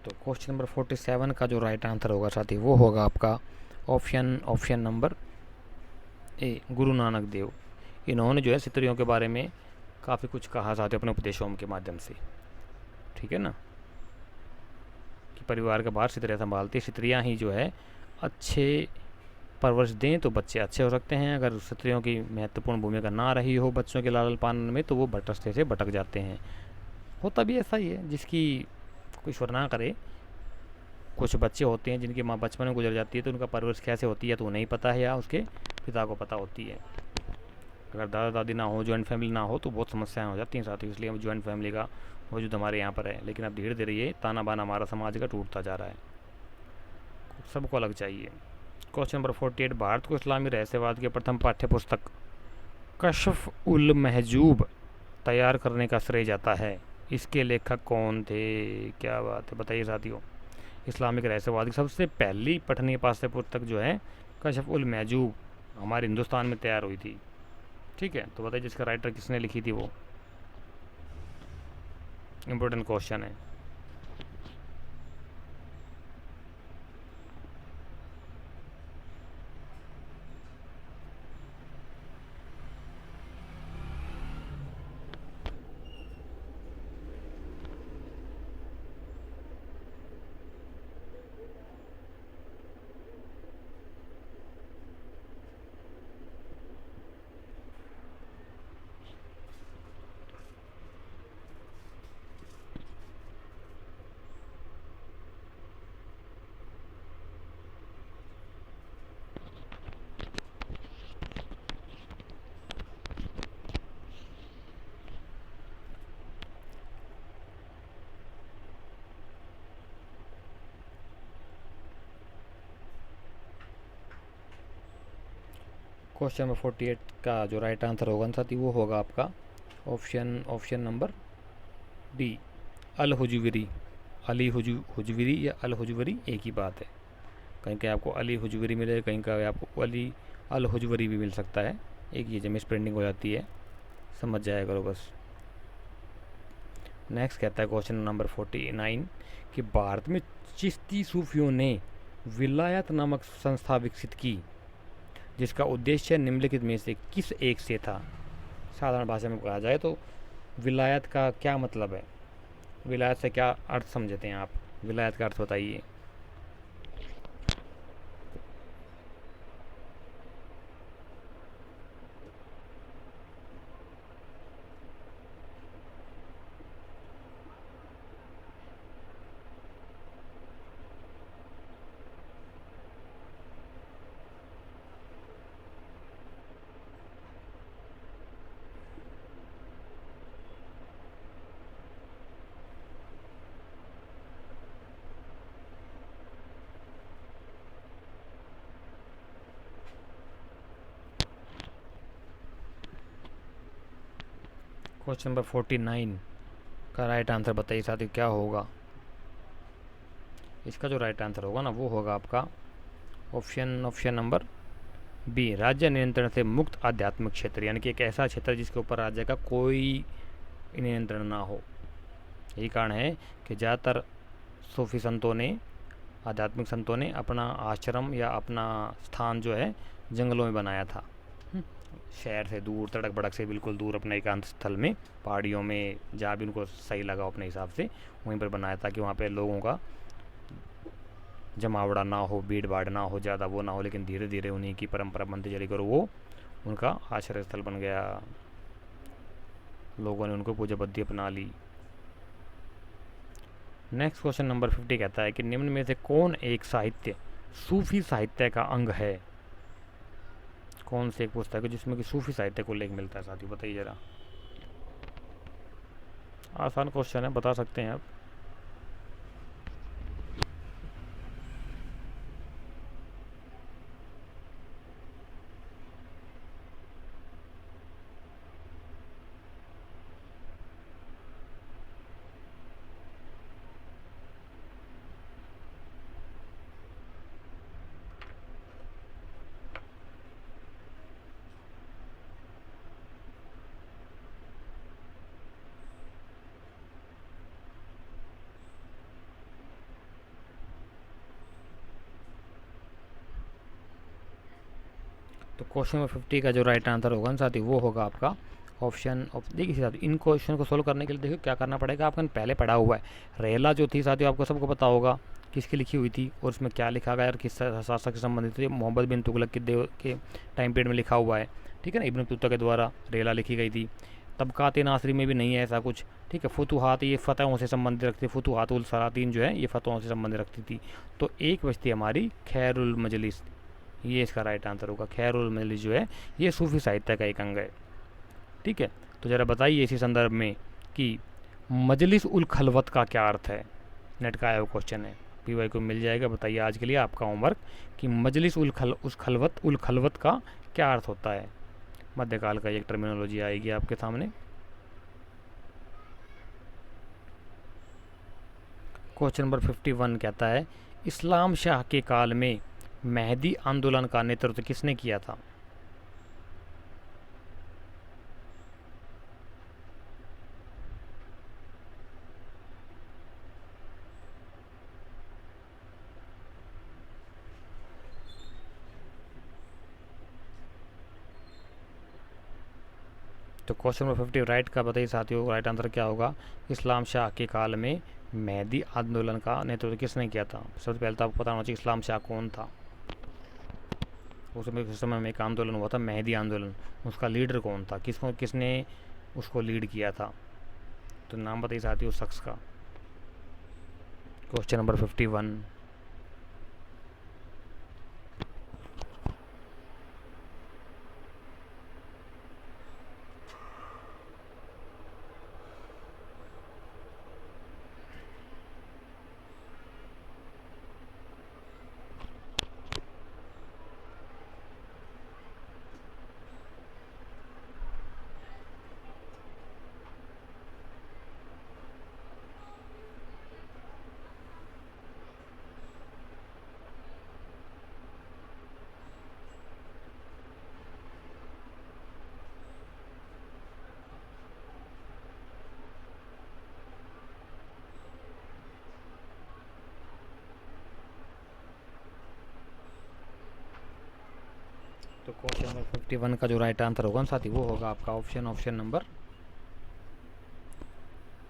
तो क्वेश्चन नंबर 47 का जो राइट आंसर होगा साथी, वो होगा आपका ऑप्शन नंबर ए, गुरु नानक देव। इन्होंने जो है क्षत्रियों के बारे में काफ़ी कुछ कहा साथी अपने उपदेशों के माध्यम से, ठीक है ना, कि परिवार का भार स्त्रियाँ संभालती, स्त्रियाँ ही जो है अच्छे परवरिश दें तो बच्चे अच्छे हो सकते हैं। अगर स्त्रियों की महत्वपूर्ण भूमिका ना रही हो बच्चों के लालन पालन में, तो वो रास्ते से भटक जाते हैं। होता भी ऐसा ही है, जिसकी कोई ईश्वर ना करे, कुछ बच्चे होते हैं जिनकी माँ बचपन में गुजर जाती है, तो उनका परवरिश कैसे होती है तो नहीं पता है, या उसके पिता को पता होती है। अगर दादा दादी ना हो, जॉइंट फैमिली ना हो, तो बहुत समस्याएं हो जाती हैं साथ ही। इसलिए हम जॉइंट फैमिली का वजूद हमारे यहाँ पर है, लेकिन अब धीरे धीरे ये ताना बाना हमारा समाज का टूटता जा रहा है। सबको अलग चाहिए। क्वेश्चन नंबर 48, भारत को इस्लामी रहस्यवाद के प्रथम पाठ्य पुस्तक कशफ उल महजूब तैयार करने का श्रेय जाता है। इसके लेखक कौन थे? क्या बात है, बताइए साथियों। इस्लामिक रहस्यवाद की सबसे पहली पठनीय पाठ्य पुस्तक जो है कशफ उल महजूब हमारे हिंदुस्तान में तैयार हुई थी, ठीक है। तो बताइए जिसका राइटर किसने लिखी थी वो, इम्पोर्टेंट क्वेश्चन है। क्वेश्चन नंबर 48 का जो राइट आंसर होगा साथी वो होगा आपका ऑप्शन नंबर डी, अल हुजविरी। अली हुजविरी या अल हुजवरी एक ही बात है। कहीं कहीं आपको अली हुजविरी मिलेगा, कहीं कहीं आपको अल हुजवरी भी मिल सकता है। एक ये मिस प्रिंटिंग हो जाती है, समझ जाया करो बस। नेक्स्ट कहता है क्वेश्चन नंबर 49 कि भारत में चिश्ती सूफियों ने विलायत नामक संस्था विकसित की, जिसका उद्देश्य निम्नलिखित में से किस एक से था। साधारण भाषा में कहा जाए तो विलायत का क्या मतलब है, विलायत से क्या अर्थ समझते हैं आप, विलायत का अर्थ बताइए। क्वेश्चन नंबर 49 का राइट आंसर बताइए साथी क्या होगा। इसका जो राइट आंसर होगा ना वो होगा आपका ऑप्शन नंबर बी, राज्य नियंत्रण से मुक्त आध्यात्मिक क्षेत्र, यानी कि एक ऐसा क्षेत्र जिसके ऊपर राज्य का कोई नियंत्रण ना हो। यही कारण है कि ज़्यादातर सूफी संतों ने, आध्यात्मिक संतों ने अपना आश्रम या अपना स्थान जो है जंगलों में बनाया था। शहर से दूर, तड़क भड़क से बिल्कुल दूर, अपने एकांत स्थल में, पहाड़ियों में, जहाँ भी उनको सही लगा अपने हिसाब से वहीं पर बनाया, ताकि वहाँ पे लोगों का जमावड़ा ना हो, भीड़ भाड़ ना हो, ज़्यादा वो ना हो। लेकिन धीरे धीरे उन्हीं की परंपरा बनती चली कर वो उनका आश्रय स्थल बन गया, लोगों ने उनको पूजा पद्धति अपना ली। नेक्स्ट क्वेश्चन नंबर 50 कहता है कि निम्न में से कौन एक साहित्य सूफी साहित्य का अंग है। कौन से एक पुस्तक है जिसमें कि सूफी साहित्य को उल्लेख मिलता है साथी, बताइए जरा। आसान क्वेश्चन है, बता सकते हैं आप। तो क्वेश्चन नंबर 50 का जो राइट आंसर होगा ना साथी वो होगा आपका देखिए साथी, इन क्वेश्चन को सोल्व करने के लिए देखिए क्या करना पड़ेगा। आपने पहले पढ़ा हुआ है रेला जो थी साथी, आपको सबको पता होगा किसकी लिखी हुई थी और उसमें क्या लिखा गया और किस शासक से संबंधित थी। मोहम्मद बिन तुगलक के टाइम पीरियड में लिखा हुआ है, ठीक है ना। इब्न बतूता के द्वारा रेला लिखी गई थी। तबकात नासरी में भी नहीं है ऐसा कुछ, ठीक है। फतूहात ये फ़तहों से संबंधित रखती, फतूहात उल सलातीन जो है ये फ़तहों से संबंधित रखती थी। तो एक बचती हमारी खैरुल मजलिस, ये इसका राइट आंसर होगा। खैरुल मजलिस जो है ये सूफी साहित्य का एक अंग है, ठीक है। तो ज़रा बताइए इसी संदर्भ में कि मजलिस उल खलवत का क्या अर्थ है। नेट का आया हुआ क्वेश्चन है, पीवाई को मिल जाएगा। बताइए आज के लिए आपका होमवर्क कि मजलिस उल खलवत का क्या अर्थ होता है। मध्यकाल का एक टर्मिनोलॉजी आएगी आपके सामने। क्वेश्चन नंबर 51 कहता है इस्लाम शाह के काल में मेहदी आंदोलन का नेतृत्व किसने किया था। तो क्वेश्चन नंबर 50 राइट का बताइए साथियों, राइट आंसर क्या होगा। इस्लाम शाह के काल में मेहदी आंदोलन का नेतृत्व किसने किया था। सबसे पहले तो आपको पता होना चाहिए इस्लाम शाह कौन था। उस समय में एक आंदोलन हुआ था मेहदी आंदोलन, उसका लीडर कौन था, किसने उसको लीड किया था। तो नाम बताइए साथियों उस शख्स का। Question number 51। तो क्वेश्चन नंबर 51 का जो राइट आंसर होगा ना साथी, वो होगा आपका option number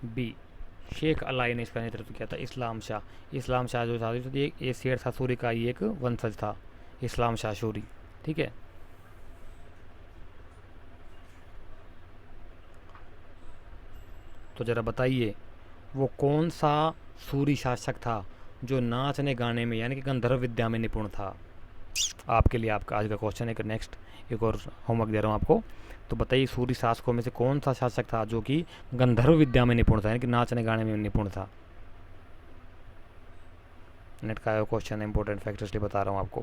B. Sheikh Alai ने इसका नेतृत्व किया था। इस्लाम शाह जो था ये शेर शाह सूरी का ही एक वंशज था, इस्लाम शाह सूरी। ठीक है, तो ज़रा बताइए वो कौन सा सूरी शासक था जो नाचने गाने में यानी कि गंधर्व विद्या में निपुण था। आपके लिए आपका आज का क्वेश्चन है। नेक्स्ट एक और होमवर्क दे रहा हूँ आपको। तो बताइए सूरी शासकों में से कौन सा शासक था जो कि गंधर्व विद्या में निपुण था, यानी कि नाचने गाने में निपुण था। नेट का क्वेश्चन है, इंपॉर्टेंट फैक्ट इसलिए बता रहा हूँ आपको।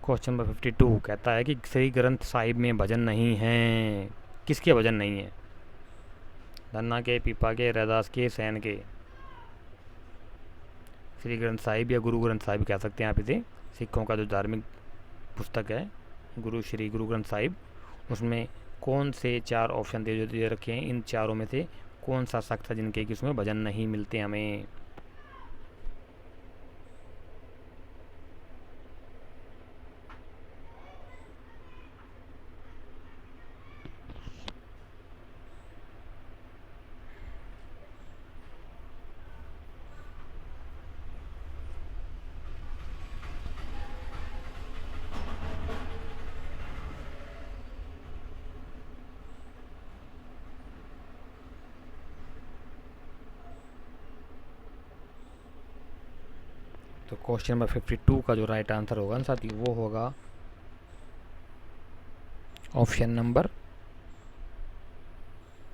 क्वेश्चन नंबर 52 कहता है कि श्री ग्रंथ साहिब में भजन नहीं है। किसके भजन नहीं है? धन्ना के, पीपा के, रैदास के, सैन के। श्री ग्रंथ साहिब या गुरु ग्रंथ साहिब कह सकते हैं आप इसे। सिखों का जो धार्मिक पुस्तक है गुरु ग्रंथ साहिब, उसमें कौन से 4 ऑप्शन दे रखे हैं, इन चारों में से कौन सा सख्त है जिनके कि उसमें भजन नहीं मिलते हमें। तो क्वेश्चन नंबर 52 का जो राइट आंसर होगा ना साथी, वो होगा ऑप्शन नंबर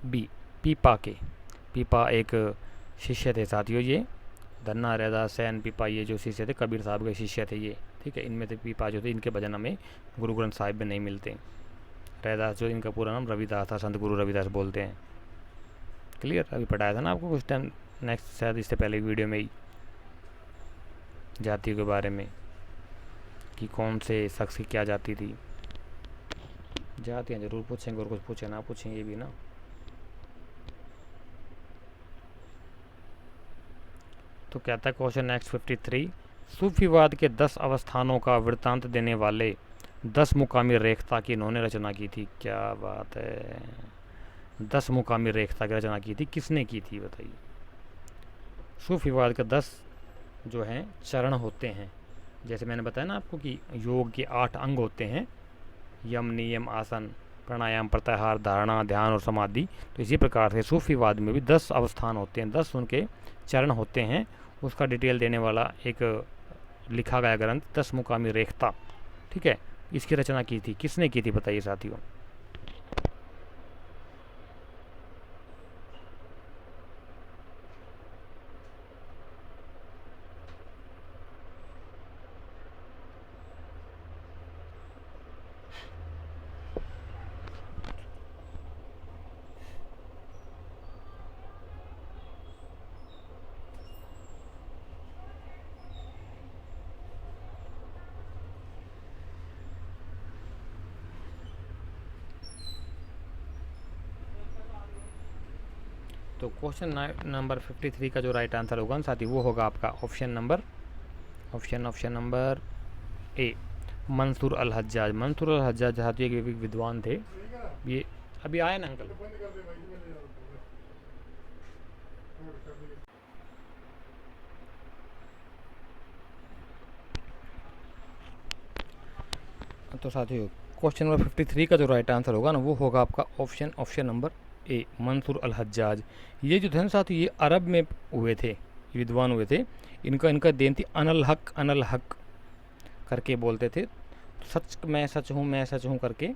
बी, पीपा के। पीपा एक शिष्य थे साथियों, ये धन्ना, रैदास, सैन, पीपा, ये जो शिष्य थे कबीर साहब के शिष्य थे ये। ठीक है, इनमें से पीपा जो थे इनके भजन हमें गुरु ग्रंथ साहिब में नहीं मिलते। रैदास जो इनका पूरा नाम रविदास था, संत गुरु रविदास बोलते हैं। क्लियर, अभी पढ़ाया था ना आपको कुछ टाइम, नेक्स्ट शायद इससे पहले वीडियो में ही, जातियों के बारे में कि कौन से शख्स की क्या जाति थी। जातियाँ जरूर पूछेंगे और कुछ पूछे ना पूछेंगे ये भी ना। तो कहता है क्वेश्चन नेक्स्ट 53, सूफीवाद के 10 अवस्थानों का वृत्तांत देने वाले 10 मुकामी रेखता की इन्होंने रचना की थी। क्या बात है, 10 मुकामी रेखता की रचना की थी, किसने की थी बताइए। सूफीवाद के 10 जो हैं चरण होते हैं, जैसे मैंने बताया ना आपको कि योग के 8 अंग होते हैं, यम, नियम, आसन, प्राणायाम, प्रत्याहार, धारणा, ध्यान और समाधि। तो इसी प्रकार से सूफीवाद में भी 10 अवस्थान होते हैं, 10 उनके चरण होते हैं। उसका डिटेल देने वाला एक लिखा गया ग्रंथ 10 मुकामी रेखता। ठीक है, इसकी रचना की थी, किसने की थी बताइए साथियों। तो क्वेश्चन नंबर 53 का जो राइट आंसर होगा ना साथी, वो होगा आपका ऑप्शन नंबर ए, मंसूर अल हज्जाज। मंसूर अल हज्जाज साथी एक विद्वान थे। ये अभी आए ना अंकल। तो साथियों क्वेश्चन नंबर 53 का जो राइट आंसर होगा ना, वो होगा आपका ऑप्शन नंबर ए, मंसूर अल हज्जाज। ये जो थे ना साथियों, ये अरब में हुए थे, विद्वान हुए थे। इनका देन थी अनल हक करके बोलते थे। सच मैं सच हूँ करके।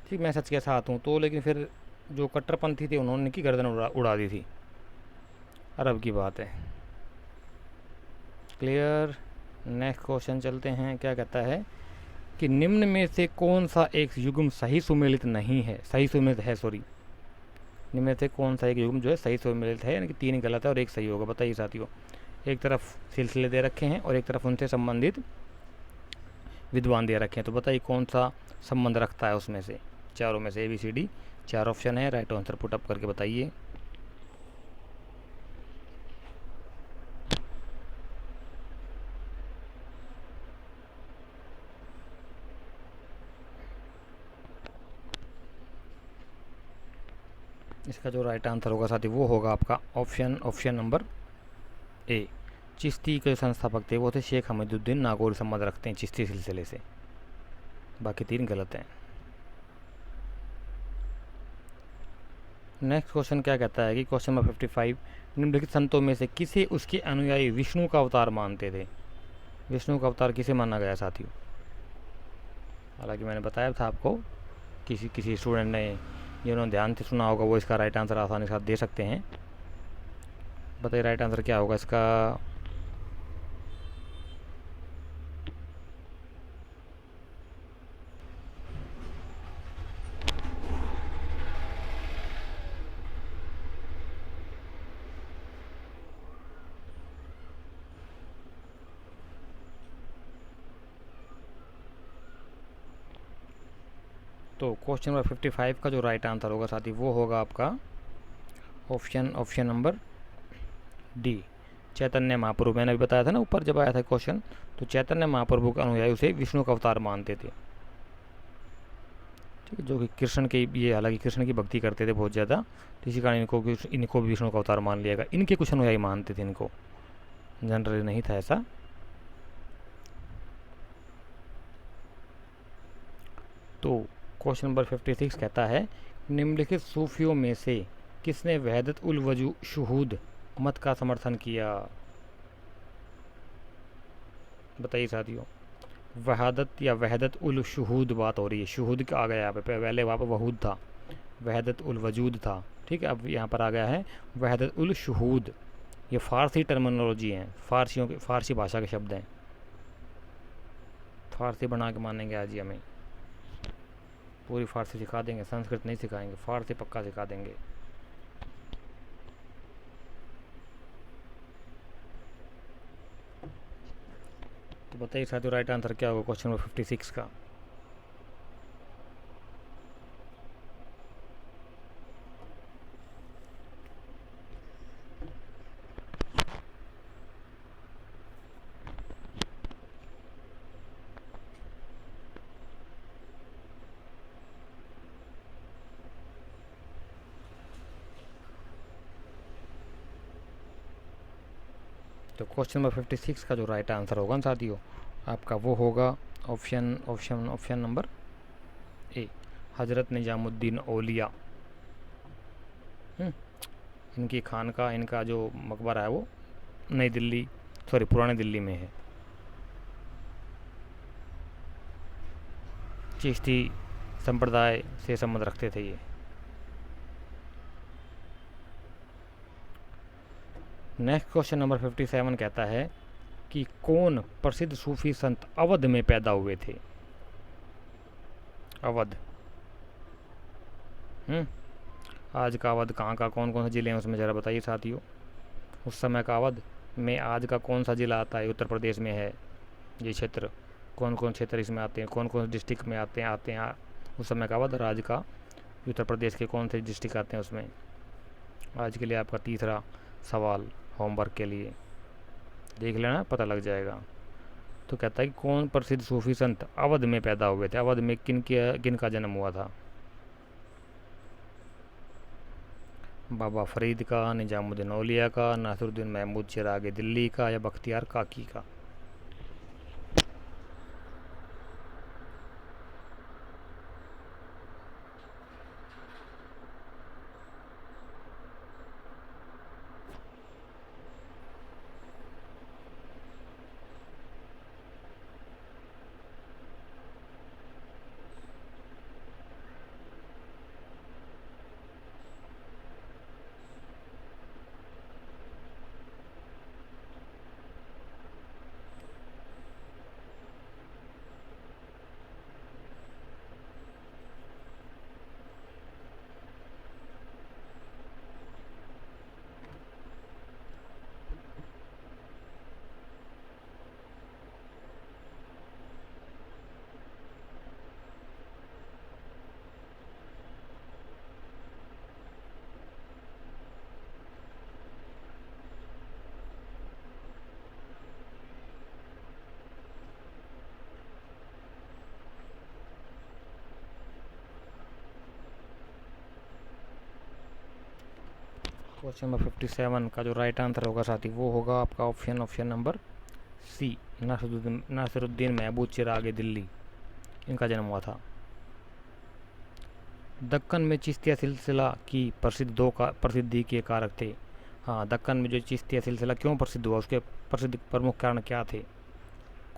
ठीक, मैं सच के साथ हूँ। तो लेकिन फिर जो कट्टरपंथी थे उन्होंने इनकी गर्दन उड़ा दी थी। अरब की बात है। क्लियर, नेक्स्ट क्वेश्चन चलते हैं। क्या कहता है कि निम्न में से कौन सा एक युग्म सही सुमेलित नहीं है, निम्न में से कौन सा एक युग्म जो है सही सुमेलित है, यानी कि 3 गलत है और 1 सही होगा। बताइए साथियों, एक तरफ सिलसिले दे रखे हैं और एक तरफ उनसे संबंधित विद्वान दे रखे हैं। तो बताइए कौन सा संबंध रखता है उसमें से, चारों में से ABCD 4 ऑप्शन है, राइट आंसर पुट अप करके बताइए। इसका जो राइट आंसर होगा साथी वो होगा आपका ऑप्शन नंबर ए। चिश्ती के संस्थापक थे वो थे शेख हमदुद्दीन नागौरी संबंध रखते हैं चिश्ती सिलसिले से। बाकी 3 गलत हैं। नेक्स्ट क्वेश्चन क्या कहता है कि क्वेश्चन नंबर 55, निम्नलिखित संतों में से किसे उसके अनुयायी विष्णु का अवतार मानते थे? विष्णु का अवतार किसे माना गया साथियों? हालांकि मैंने बताया था आपको, किसी स्टूडेंट ने जिन्होंने ध्यान से सुना होगा वो इसका राइट आंसर आसानी के साथ दे सकते हैं। बताइए राइट आंसर क्या होगा इसका? तो क्वेश्चन नंबर 55 का जो राइट आंसर होगा साथी वो होगा आपका option number D, Chaitanya Mahaprabhu. मैंने अभी बताया था ना ऊपर जब आया था क्वेश्चन, तो चैतन्य महाप्रभु के अनुयायी उसे विष्णु का अवतार मानते थे। ठीक है, जो कि कृष्ण के, ये हालांकि कृष्ण की भक्ति करते थे बहुत ज़्यादा, तो इसी कारण इनको भी विष्णु का अवतार मान लिया गया। इनके कुछ अनुयायी मानते थे इनको, जनरली नहीं था ऐसा। तो क्वेश्चन नंबर 56 कहता है, निम्नलिखित सूफियों में से किसने वहदत उल वजू शुहूद मत का समर्थन किया? बताइए साथियों, वहादत या वहदत उल शुहूद बात हो रही है। शुहूद का आ गया यहाँ पे, पहले वहाँ पर वहूद था, वहदत उल वजूद था। ठीक है, अब यहाँ पर आ गया है वहदत उल शुहूद। ये फ़ारसी टर्मिनोलॉजी है, फ़ारसी भाषा के शब्द हैं। फ़ारसी बना के मानेंगे आज ही हमें, पूरी फ़ारसी सिखा देंगे, संस्कृत नहीं सिखाएंगे, फ़ारसी पक्का सिखा देंगे। तो बताइए साथियों राइट आंसर क्या होगा क्वेश्चन नंबर 56 का? तो क्वेश्चन नंबर 56 का जो राइट आंसर होगा ना साथियों आपका वो होगा ऑप्शन नंबर ए, हज़रत निजामुद्दीन औलिया। इनकी खानका, इनका जो मकबरा है वो पुरानी दिल्ली में है। चिश्ती संप्रदाय से संबंध रखते थे ये। नेक्स्ट क्वेश्चन नंबर 57 कहता है कि कौन प्रसिद्ध सूफी संत अवध में पैदा हुए थे? अवध, आज का अवध कहाँ का, कौन कौन से ज़िले हैं उसमें ज़रा बताइए साथियों। उस समय का अवध में आज का कौन सा ज़िला आता है? उत्तर प्रदेश में है ये क्षेत्र। कौन कौन क्षेत्र इसमें आते हैं, कौन कौन डिस्ट्रिक्ट में आते हैं उस समय का अवध, और आज का उत्तर प्रदेश के कौन से डिस्ट्रिक्ट आते हैं उसमें? आज के लिए आपका तीसरा सवाल होमवर्क के लिए देख लेना, पता लग जाएगा। तो कहता है कि कौन प्रसिद्ध सूफी संत अवध में पैदा हुए थे? अवध में किन का जन्म हुआ था? बाबा फरीद का, निजामुद्दीन औलिया का, नासिरुद्दीन महमूद चिराग दिल्ली का, या बख्तियार काकी का? क्वेश्चन नंबर 57 का जो राइट आंसर होगा साथी वो होगा आपका ऑप्शन नंबर सी, नासिरुद्दीन महबूब चिराग दिल्ली, इनका जन्म हुआ था। दक्कन में चिश्तिया सिलसिला की प्रसिद्धि के कारक थे। हाँ, दक्कन में जो चिश्तिया सिलसिला क्यों प्रसिद्ध हुआ, उसके प्रसिद्ध प्रमुख कारण क्या थे,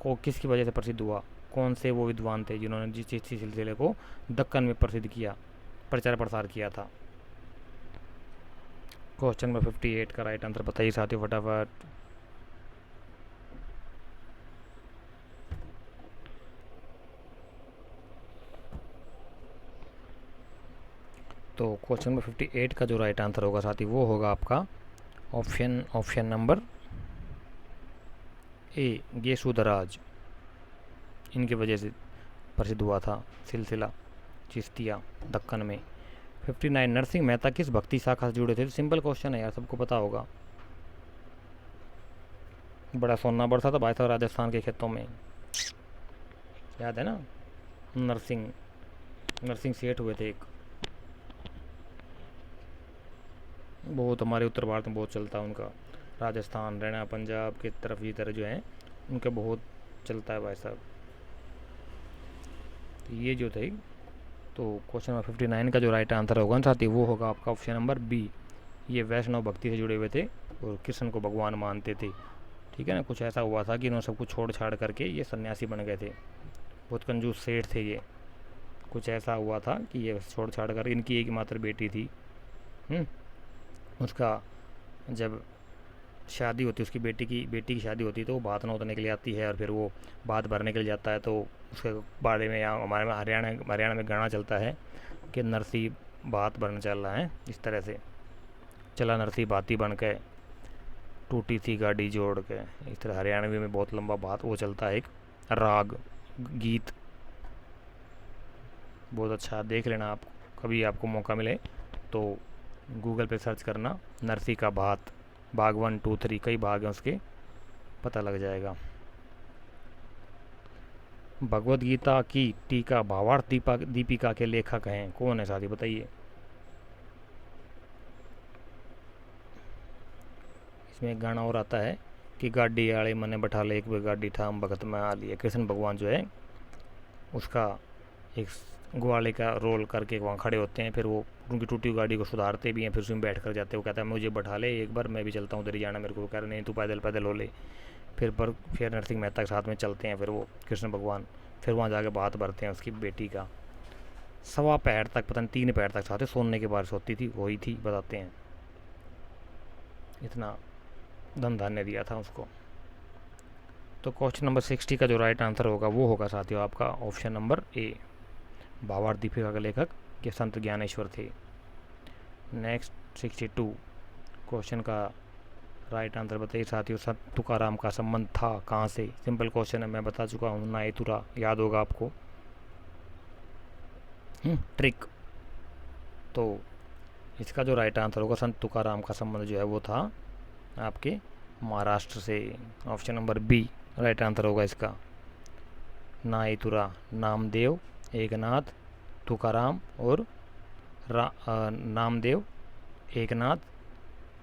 किसकी वजह से प्रसिद्ध हुआ, कौन से वो विद्वान थे जिन्होंने जिस चिश्ती सिलसिले को दक्कन में प्रसिद्ध किया, प्रचार प्रसार किया था। क्वेश्चन नंबर 58 का राइट आंसर बताइए साथियों फटाफट। तो क्वेश्चन नंबर 58 का जो राइट आंसर होगा साथी वो होगा आपका ऑप्शन नंबर ए, गेसुदराज, इनकी वजह से प्रसिद्ध हुआ था सिलसिला चिश्तिया दक्कन में। 59 नरसिंह मेहता किस भक्ति शाखा से जुड़े थे। सिंपल क्वेश्चन है यार, सबको पता होगा। बड़ा सोना बरसा था भाई साहब राजस्थान के खेतों में, याद है ना। नरसिंह सेठ हुए थे एक, बहुत हमारे उत्तर भारत में बहुत चलता है उनका। राजस्थान, हरियाणा, पंजाब की तरफ ये तरह जो है उनका बहुत चलता है भाई साहब। तो ये जो थे, तो क्वेश्चन नंबर 59 का जो राइट आंसर होगा ना साथी वो होगा आपका ऑप्शन नंबर बी। ये वैष्णव भक्ति से जुड़े हुए थे और कृष्ण को भगवान मानते थे। ठीक है ना, कुछ ऐसा हुआ था कि इन्होंने सब कुछ छोड़ छाड़ करके ये सन्यासी बन गए थे। बहुत कंजूस सेठ थे ये। कुछ ऐसा हुआ था कि ये छोड़ छाड़ कर, इनकी एक मात्र बेटी थी, उसका जब शादी होती, उसकी बेटी की शादी होती तो वो भात नौतने के लिए आती है और फिर वो भात भरने के लिए जाता है। तो उसके बारे में यहाँ हमारे में हरियाणा में गाना चलता है कि नरसी भात भरने चल रहा है, इस तरह से चला नरसी भाती बन के, टूटी थी गाड़ी जोड़ के, इस तरह हरियाणवी में बहुत लंबा बात वो चलता है, एक राग गीत, बहुत अच्छा। देख लेना आप, कभी आपको मौका मिले तो गूगल पे सर्च करना नरसी का भात, भाग 1, 2, 3 कई भाग हैं उसके, पता लग जाएगा। भगवत गीता की टीका भावार्थ दीपिका के लेखक हैं, कौन है साथी बताइए। इसमें एक गाना और आता है कि गाड़ी आले मने बैठा ले, एक वे गाड़ी ठाम भगत में आ लिया। कृष्ण भगवान जो है उसका एक ग्वाले का रोल करके वहाँ खड़े होते हैं, फिर वो उनकी टूटी हुई गाड़ी को सुधारते भी हैं, फिर उसमें बैठ कर जाते हैं। वो कहता है मुझे बैठा ले एक बार, मैं भी चलता हूँ, तेरी जाना मेरे को। कह रहे नहीं, तू पैदल हो ले। फिर नरसिंह मेहता के साथ में चलते हैं, फिर वो कृष्ण भगवान, फिर वहाँ जाके बात भरते हैं उसकी बेटी का। 1.25 पैर तक, पता नहीं 3 पैर तक साथ सोने की बारिश होती थी, वही थी बताते हैं, इतना धन धान्य दिया था उसको। तो क्वेश्चन नंबर 60 का जो राइट आंसर होगा वो होगा साथियों आपका ऑप्शन नंबर ए, भावार्थ दीपिका के लेखक के संत ज्ञानेश्वर थे। नेक्स्ट 62 क्वेश्चन का राइट आंसर बताइए साथियों, संत तुकाराम का संबंध था कहाँ से। सिंपल क्वेश्चन है, मैं बता चुका हूँ, नायतुरा याद होगा आपको, ट्रिक। तो इसका जो राइट आंसर होगा, संत तुकाराम का संबंध जो है वो था आपके महाराष्ट्र से। Option number B right answer होगा इसका। नायतुरा, नामदेव, एकनाथ, तुकाराम और नामदेव, एकनाथ,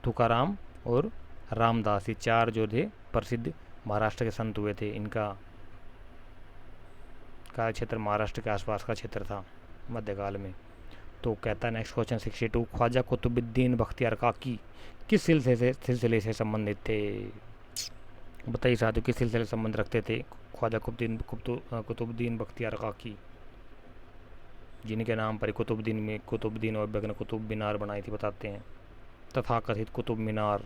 तुकाराम और रामदास, ये 4 जो थे प्रसिद्ध महाराष्ट्र के संत हुए थे। इनका कार्य क्षेत्र महाराष्ट्र के आसपास का क्षेत्र था मध्यकाल में। तो कहता है नेक्स्ट क्वेश्चन 62, ख्वाजा कुतुबुद्दीन बख्तियार काकी किस सिलसिले से संबंधित थे। बताइए साथियों, किस सिलसिले से संबंध रखते थे ख्वाजा कुतुबुद्दीन बख्तियार काकी, जिनके नाम पर कुतुबुद्दीन ऐबक ने कुतुब मीनार बनाई थी, बताते हैं तथाकथित कुतुब मीनार।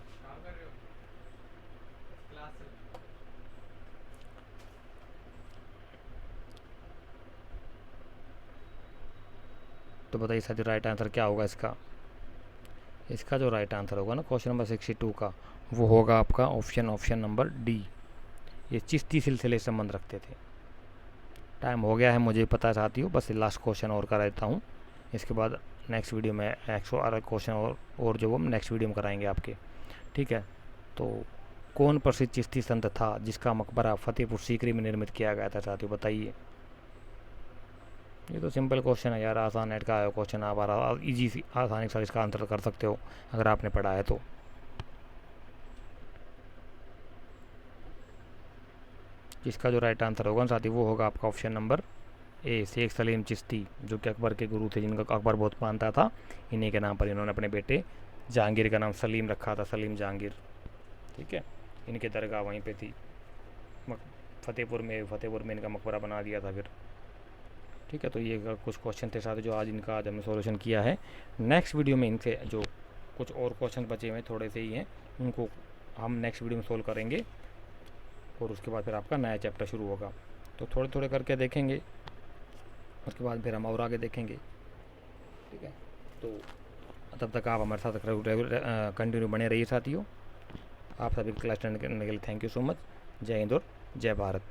तो बताइए साथियों राइट आंसर क्या होगा इसका जो राइट आंसर होगा ना क्वेश्चन नंबर 62 का, वो होगा आपका ऑप्शन नंबर डी। ये चिश्ती सिलसिले से संबंध रखते थे। टाइम हो गया है मुझे पता है साथियों, बस लास्ट क्वेश्चन और करा देता हूँ, इसके बाद नेक्स्ट वीडियो में 108 क्वेश्चन और जो वो नेक्स्ट वीडियो में कराएंगे आपके। ठीक है, तो कौन प्रसिद्ध चिश्ती संत था जिसका मकबरा फतेहपुर सीकरी में निर्मित किया गया था साथियों, बताइए। ये तो सिंपल क्वेश्चन है यार, आसान नेट का आया क्वेश्चन, आप इजी सी आसानी से इसका आंसर कर सकते हो अगर आपने पढ़ा है तो। इसका जो राइट आंसर होगा साथी वो होगा आपका option number A, Sheikh Salim Chishti, जो कि अकबर के गुरु थे, जिनका अकबर बहुत मानता था। इन्हीं के नाम पर इन्होंने अपने बेटे जहांगीर का नाम सलीम रखा था, सलीम जहांगीर। ठीक है, इनकी दरगाह वहीं पे थी फतेहपुर में इनका मकबरा बना दिया था फिर। ठीक है, तो ये कुछ क्वेश्चन थे साथ जो आज हमने सॉल्यूशन किया है। नेक्स्ट वीडियो में इनसे जो कुछ और क्वेश्चन बचे हुए थोड़े से ही हैं, उनको हम नेक्स्ट वीडियो में सोल्व करेंगे, और उसके बाद फिर आपका नया चैप्टर शुरू होगा। तो थोड़े थोड़े करके देखेंगे, उसके बाद फिर हम और आगे देखेंगे। ठीक है, तो तब तक आप हमारे साथ कंटिन्यू बने रहिए साथियों। आप सभी क्लास अटेंड करने के लिए थैंक यू सो मच। जय हिंद और जय भारत।